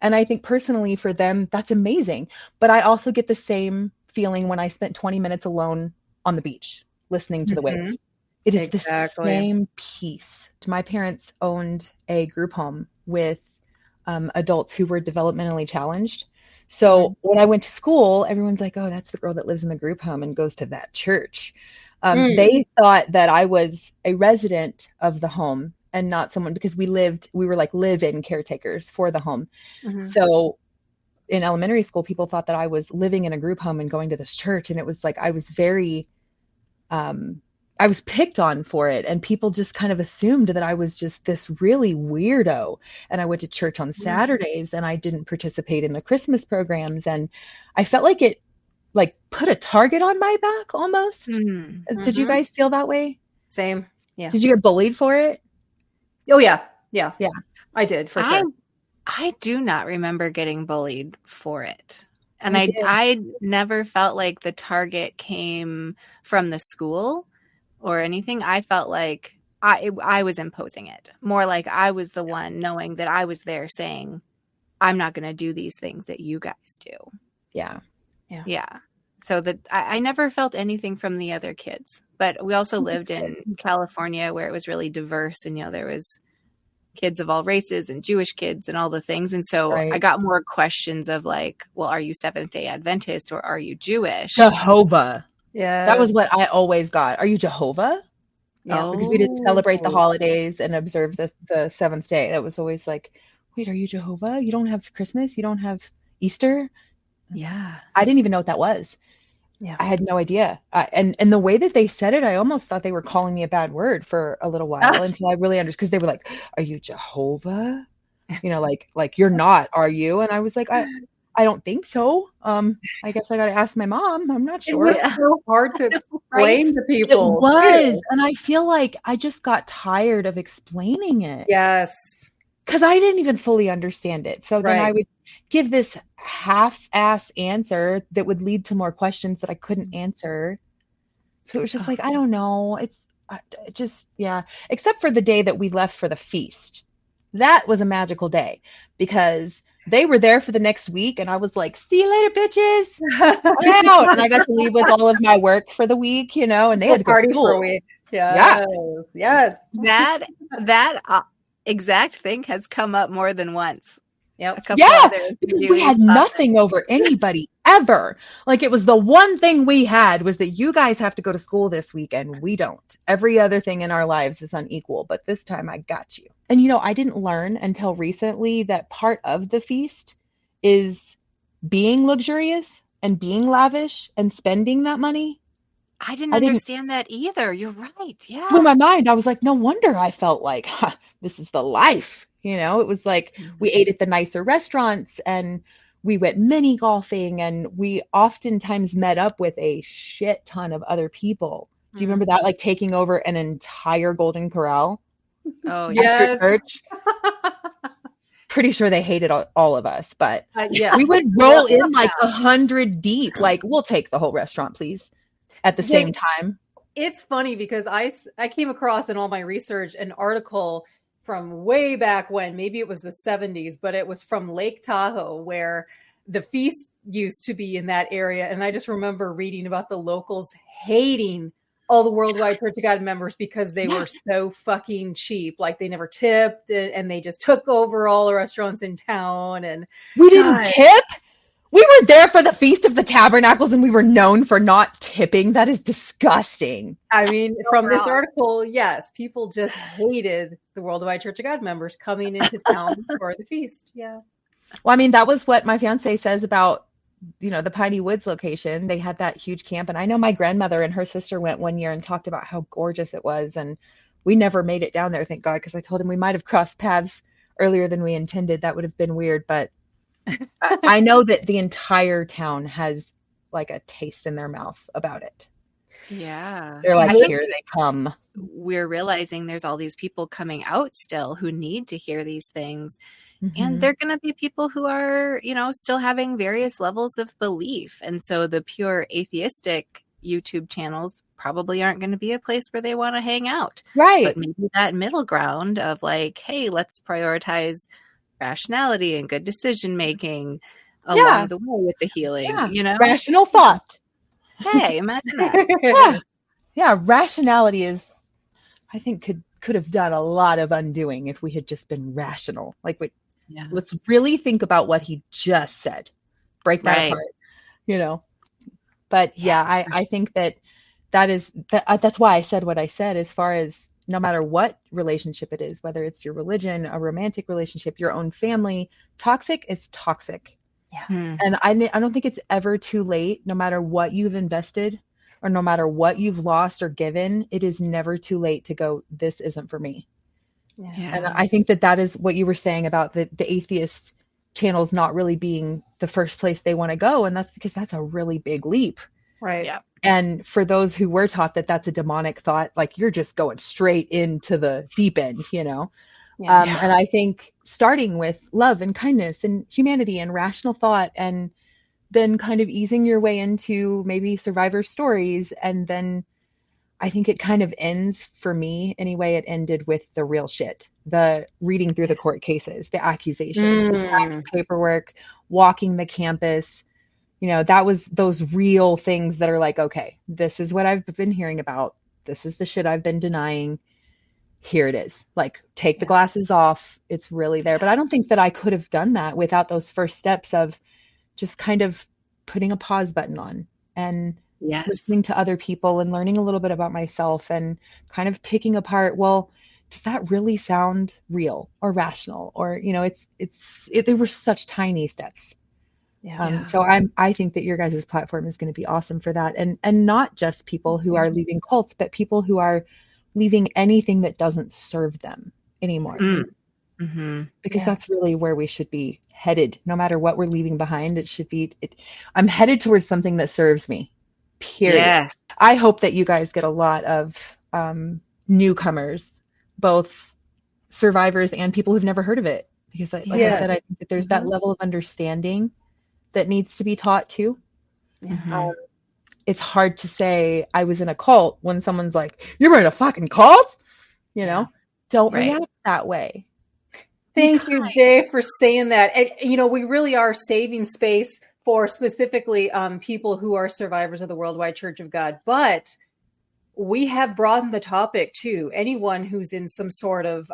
[SPEAKER 1] And I think personally for them, that's amazing. But I also get the same feeling when I spent 20 minutes alone on the beach listening to the waves. It is the same peace. My parents owned a group home with adults who were developmentally challenged. So when I went to school, everyone's like, oh, that's the girl that lives in the group home and goes to that church. They thought that I was a resident of the home and not someone, because we were like live-in caretakers for the home. So in elementary school, people thought that I was living in a group home and going to this church. And it was like, I was picked on for it. And people just kind of assumed that I was just this really weirdo. And I went to church on Saturdays and I didn't participate in the Christmas programs. And I felt like it like put a target on my back almost. Did you guys feel that way?
[SPEAKER 2] Same. Yeah.
[SPEAKER 1] Did you get bullied for it?
[SPEAKER 2] Oh yeah. Yeah.
[SPEAKER 1] Yeah.
[SPEAKER 2] I did for sure.
[SPEAKER 3] I do not remember getting bullied for it. And
[SPEAKER 1] I did.
[SPEAKER 3] I never felt like the target came from the school or anything. I felt like I was imposing it. More like I was the one knowing that I was there saying, I'm not going to do these things that you guys do.
[SPEAKER 1] Yeah.
[SPEAKER 3] Yeah. So that I never felt anything from the other kids. But we also lived in California where it was really diverse, and there was kids of all races and Jewish kids and all the things. And so I got more questions of like, well, are you Seventh-day Adventist or are you Jewish?
[SPEAKER 1] Jehovah.
[SPEAKER 2] Yeah.
[SPEAKER 1] That was what I always got. Are you Jehovah?
[SPEAKER 2] Yeah.
[SPEAKER 1] Because we didn't celebrate the holidays and observe the seventh day. That was always like, wait, are you Jehovah? You don't have Christmas? You don't have Easter?
[SPEAKER 3] Yeah.
[SPEAKER 1] I didn't even know what that was.
[SPEAKER 2] Yeah.
[SPEAKER 1] I had no idea. And the way that they said it, I almost thought they were calling me a bad word for a little while until I really understood, because they were like, are you Jehovah? Like you're not, are you? And I was like, I don't think so. I guess I got to ask my mom. I'm not sure.
[SPEAKER 2] It was so hard to explain to people.
[SPEAKER 1] It was. And I feel like I just got tired of explaining it.
[SPEAKER 2] Yes.
[SPEAKER 1] Because I didn't even fully understand it. So then I would give this half-ass answer that would lead to more questions that I couldn't answer. So it was just like, I don't know. It's just, yeah. Except for the day that we left for the feast. That was a magical day because they were there for the next week. And I was like, see you later, bitches. I'm out. And I got to leave with all of my work for the week, and they had to go to school.
[SPEAKER 2] For a week. Yes. Yes.
[SPEAKER 3] That exact thing has come up more than once.
[SPEAKER 2] Yep.
[SPEAKER 1] Because we had nothing over anybody ever. Like it was the one thing we had was that you guys have to go to school this week and we don't. Every other thing in our lives is unequal, but this time I got you. And I didn't learn until recently that part of the feast is being luxurious and being lavish and spending that money.
[SPEAKER 3] I didn't understand that either. You're right. Yeah.
[SPEAKER 1] Blew my mind. I was like, no wonder I felt like, this is the life. It was like we ate at the nicer restaurants and we went mini golfing and we oftentimes met up with a shit ton of other people. Do you remember that? Like taking over an entire Golden Corral after church. Pretty sure they hated all of us, but we would roll in like 100 deep. Like, we'll take the whole restaurant, please. At the same time.
[SPEAKER 2] It's funny because I came across in all my research an article from way back when, maybe it was the 70s, but it was from Lake Tahoe where the feast used to be in that area. And I just remember reading about the locals hating all the Worldwide Church of God members because they were so fucking cheap. Like they never tipped and they just took over all the restaurants in town. And
[SPEAKER 1] we didn't tip? We were there for the Feast of the Tabernacles and we were known for not tipping. That is disgusting.
[SPEAKER 2] I mean, from this article, yes, people just hated the Worldwide Church of God members coming into town for the feast. Yeah.
[SPEAKER 1] Well, I mean, that was what my fiance says about, the Piney Woods location. They had that huge camp. And I know my grandmother and her sister went one year and talked about how gorgeous it was. And we never made it down there, thank God, because I told him we might have crossed paths earlier than we intended. That would have been weird, but I know that the entire town has like a taste in their mouth about it.
[SPEAKER 3] Yeah.
[SPEAKER 1] They're like,
[SPEAKER 3] I think
[SPEAKER 1] here they come.
[SPEAKER 3] we're realizing there's all these people coming out still who need to hear these things. And
[SPEAKER 1] Mhm.
[SPEAKER 3] they're going to be people who are, still having various levels of belief. And so the pure atheistic YouTube channels probably aren't going to be a place where they want to hang out.
[SPEAKER 1] Right.
[SPEAKER 3] But maybe that middle ground of like, hey, let's prioritize rationality and good decision making along the way with the healing,
[SPEAKER 1] Rational thought.
[SPEAKER 3] Hey, imagine that.
[SPEAKER 1] Yeah. Rationality is, I think, could have done a lot of undoing if we had just been rational. Like, let's really think about what he just said. Break that apart, But I think that's why I said what I said, as far as no matter what relationship it is, whether it's your religion, a romantic relationship, your own family, toxic is toxic.
[SPEAKER 3] Yeah.
[SPEAKER 1] And I don't think it's ever too late, no matter what you've invested or no matter what you've lost or given, it is never too late to go, this isn't for me.
[SPEAKER 3] Yeah.
[SPEAKER 1] And I think that is what you were saying about the atheist channels not really being the first place they want to go. And that's because that's a really big leap.
[SPEAKER 2] Right.
[SPEAKER 3] Yeah.
[SPEAKER 1] And for those who were taught that that's a demonic thought, like you're just going straight into the deep end,
[SPEAKER 2] Yeah.
[SPEAKER 1] And I think starting with love and kindness and humanity and rational thought, and then kind of easing your way into maybe survivor stories. And then I think it kind of ends, for me anyway, it ended with the real shit, the reading through the court cases, the accusations, the tax paperwork, walking the campus. That was those real things that are like, okay, this is what I've been hearing about. This is the shit I've been denying. Here it is. Like, take the glasses off. It's really there. But I don't think that I could have done that without those first steps of just kind of putting a pause button on and listening to other people and learning a little bit about myself and kind of picking apart, well, does that really sound real or rational? Or, they were such tiny steps. So I think that your guys' platform is going to be awesome for that. And not just people who are leaving cults, but people who are leaving anything that doesn't serve them anymore.
[SPEAKER 3] Mm-hmm.
[SPEAKER 1] Because that's really where we should be headed. No matter what we're leaving behind, it should be, I'm headed towards something that serves me, period.
[SPEAKER 3] Yes.
[SPEAKER 1] I hope that you guys get a lot of newcomers, both survivors and people who've never heard of it. Because I said, I think that there's that level of understanding that needs to be taught too. It's hard to say I was in a cult when someone's like, you're in a fucking cult? Don't react that way.
[SPEAKER 2] Thank you, Jay, for saying that. And, we really are saving space for specifically people who are survivors of the Worldwide Church of God. But we have broadened the topic to anyone who's in some sort of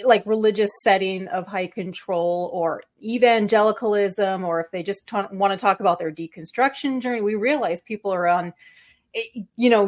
[SPEAKER 2] like religious setting of high control or evangelicalism, or if they just want to talk about their deconstruction journey. We realize people are on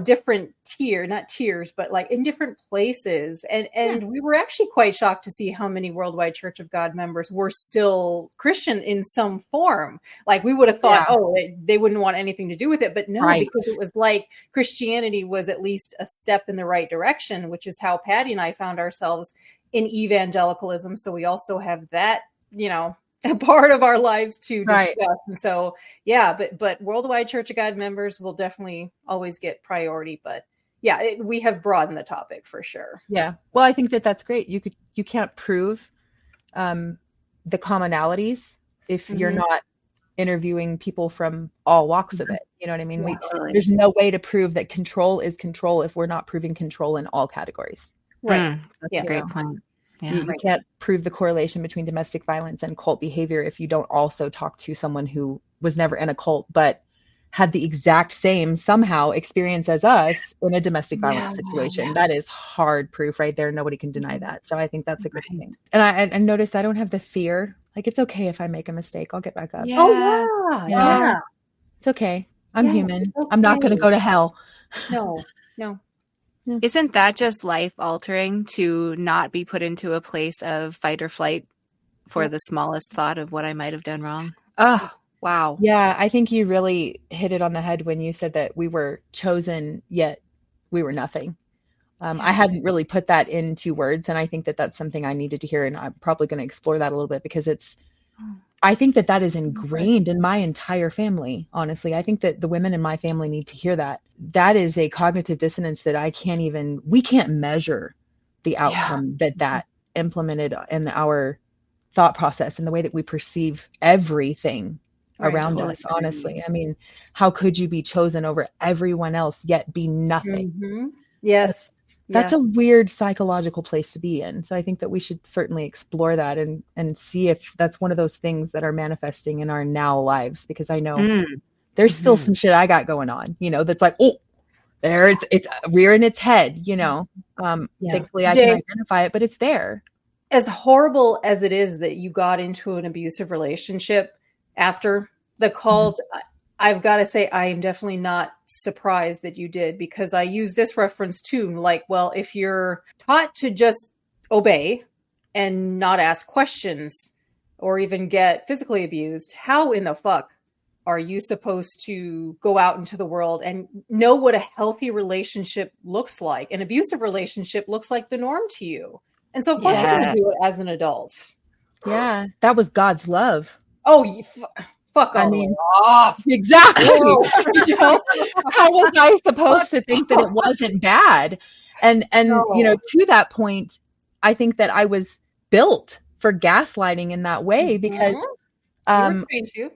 [SPEAKER 2] different not tiers, but like in different places. And we were actually quite shocked to see how many Worldwide Church of God members were still Christian in some form. Like, we would have thought, they wouldn't want anything to do with it, but no, because it was like Christianity was at least a step in the right direction, which is how Patty and I found ourselves in evangelicalism. So we also have that, a part of our lives to discuss. And so, but Worldwide Church of God members will definitely always get priority. But we have broadened the topic for sure.
[SPEAKER 1] Yeah. Well, I think that that's great. You can't prove the commonalities if you're not interviewing people from all walks of it. You know what I mean? There's no way to prove that control is control if we're not proving control in all categories.
[SPEAKER 2] Right.
[SPEAKER 3] That's a great point. Yeah.
[SPEAKER 1] You can't prove the correlation between domestic violence and cult behavior if you don't also talk to someone who was never in a cult but had the exact same somehow experience as us in a domestic violence situation. That is hard proof right there. Nobody can deny that. So I think that's a good thing. And I noticed I don't have the fear. Like, it's okay if I make a mistake. I'll get back up.
[SPEAKER 2] Yeah.
[SPEAKER 1] It's okay. I'm human. Okay. I'm not going to go to hell.
[SPEAKER 2] No.
[SPEAKER 3] Isn't that just life altering to not be put into a place of fight or flight for the smallest thought of what I might have done wrong? Oh, wow.
[SPEAKER 1] Yeah, I think you really hit it on the head when you said that we were chosen, yet we were nothing. I hadn't really put that into words, and I think that that's something I needed to hear, and I'm probably going to explore that a little bit because it's I think that is ingrained in my entire family. Honestly, I think that the women in my family need to hear that. That is a cognitive dissonance that we can't measure the outcome that implemented in our thought process and the way that we perceive everything around us. Honestly, I mean, how could you be chosen over everyone else yet be nothing?
[SPEAKER 2] Mm-hmm. Yes.
[SPEAKER 1] That's a weird psychological place to be in. So I think that we should certainly explore that and see if that's one of those things that are manifesting in our now lives, because I know there's still some shit I got going on, that's like, oh, there it's rearing its head, Thankfully I can identify it, but it's there.
[SPEAKER 2] As horrible as it is that you got into an abusive relationship after the cult, I've got to say, I am definitely not surprised that you did, because I use this reference too. Like, well, if you're taught to just obey and not ask questions or even get physically abused, how in the fuck are you supposed to go out into the world and know what a healthy relationship looks like? An abusive relationship looks like the norm to you. And so, of course, you're going to do it as an adult.
[SPEAKER 1] Yeah, that was God's love.
[SPEAKER 2] Oh, fuck off.
[SPEAKER 1] Exactly. How was I supposed to think that it wasn't bad? And to that point, I think that I was built for gaslighting in that way, because
[SPEAKER 2] you were trained to.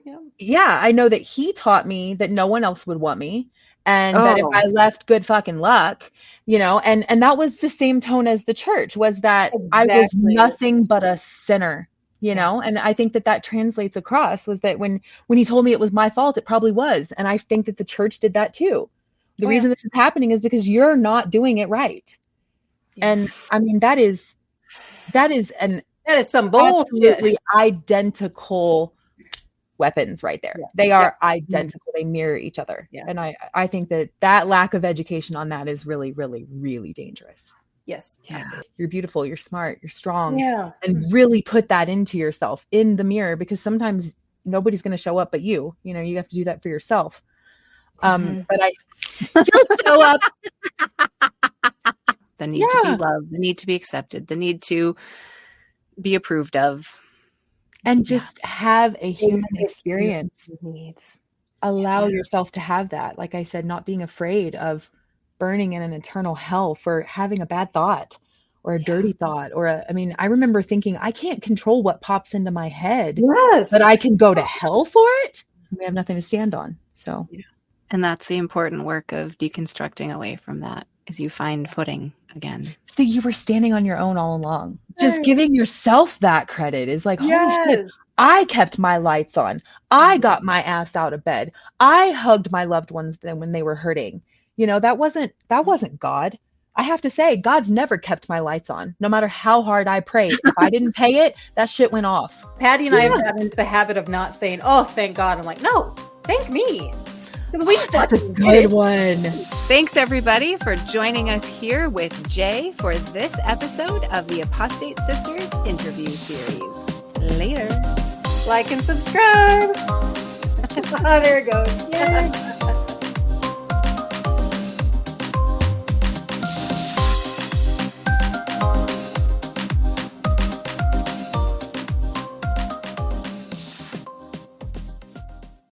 [SPEAKER 1] I know that he taught me that no one else would want me, and that if I left, good fucking luck, and that was the same tone as the church, was that I was nothing but a sinner. And I think that translates across, was that when he told me it was my fault, it probably was. And I think that the church did that too. The reason this is happening is because you're not doing it right. And I mean, that is
[SPEAKER 2] some bullshit.
[SPEAKER 1] Absolutely identical weapons right there. They are identical. They mirror each other. And I think that lack of education on that is really, really, really dangerous.
[SPEAKER 2] Yes.
[SPEAKER 1] Yeah. You're beautiful, you're smart, you're strong. Yeah. And really put that into yourself in the mirror, because sometimes nobody's going to show up but you. You have to do that for yourself. But I just show up.
[SPEAKER 3] The need to be loved, the need to be accepted, the need to be approved of.
[SPEAKER 1] And just have a human experience. Allow yourself to have that. Like I said, not being afraid of burning in an eternal hell for having a bad thought or a dirty thought I remember thinking, I can't control what pops into my head, but I can go to hell for it. We have nothing to stand on. So,
[SPEAKER 3] and that's the important work of deconstructing away from that, is you find footing again.
[SPEAKER 1] So you were standing on your own all along. Just giving yourself that credit is like, holy shit, I kept my lights on. I got my ass out of bed. I hugged my loved ones then when they were hurting. That wasn't God. I have to say, God's never kept my lights on, no matter how hard I prayed. If I didn't pay it, that shit went off.
[SPEAKER 2] Patty and I have gotten into the habit of not saying, oh, thank God. I'm like, no, thank me.
[SPEAKER 1] That's a good one.
[SPEAKER 3] Thanks, everybody, for joining us here with Jay for this episode of the Apostate Sisters interview series. Later.
[SPEAKER 2] Like and subscribe. There it goes. Yay.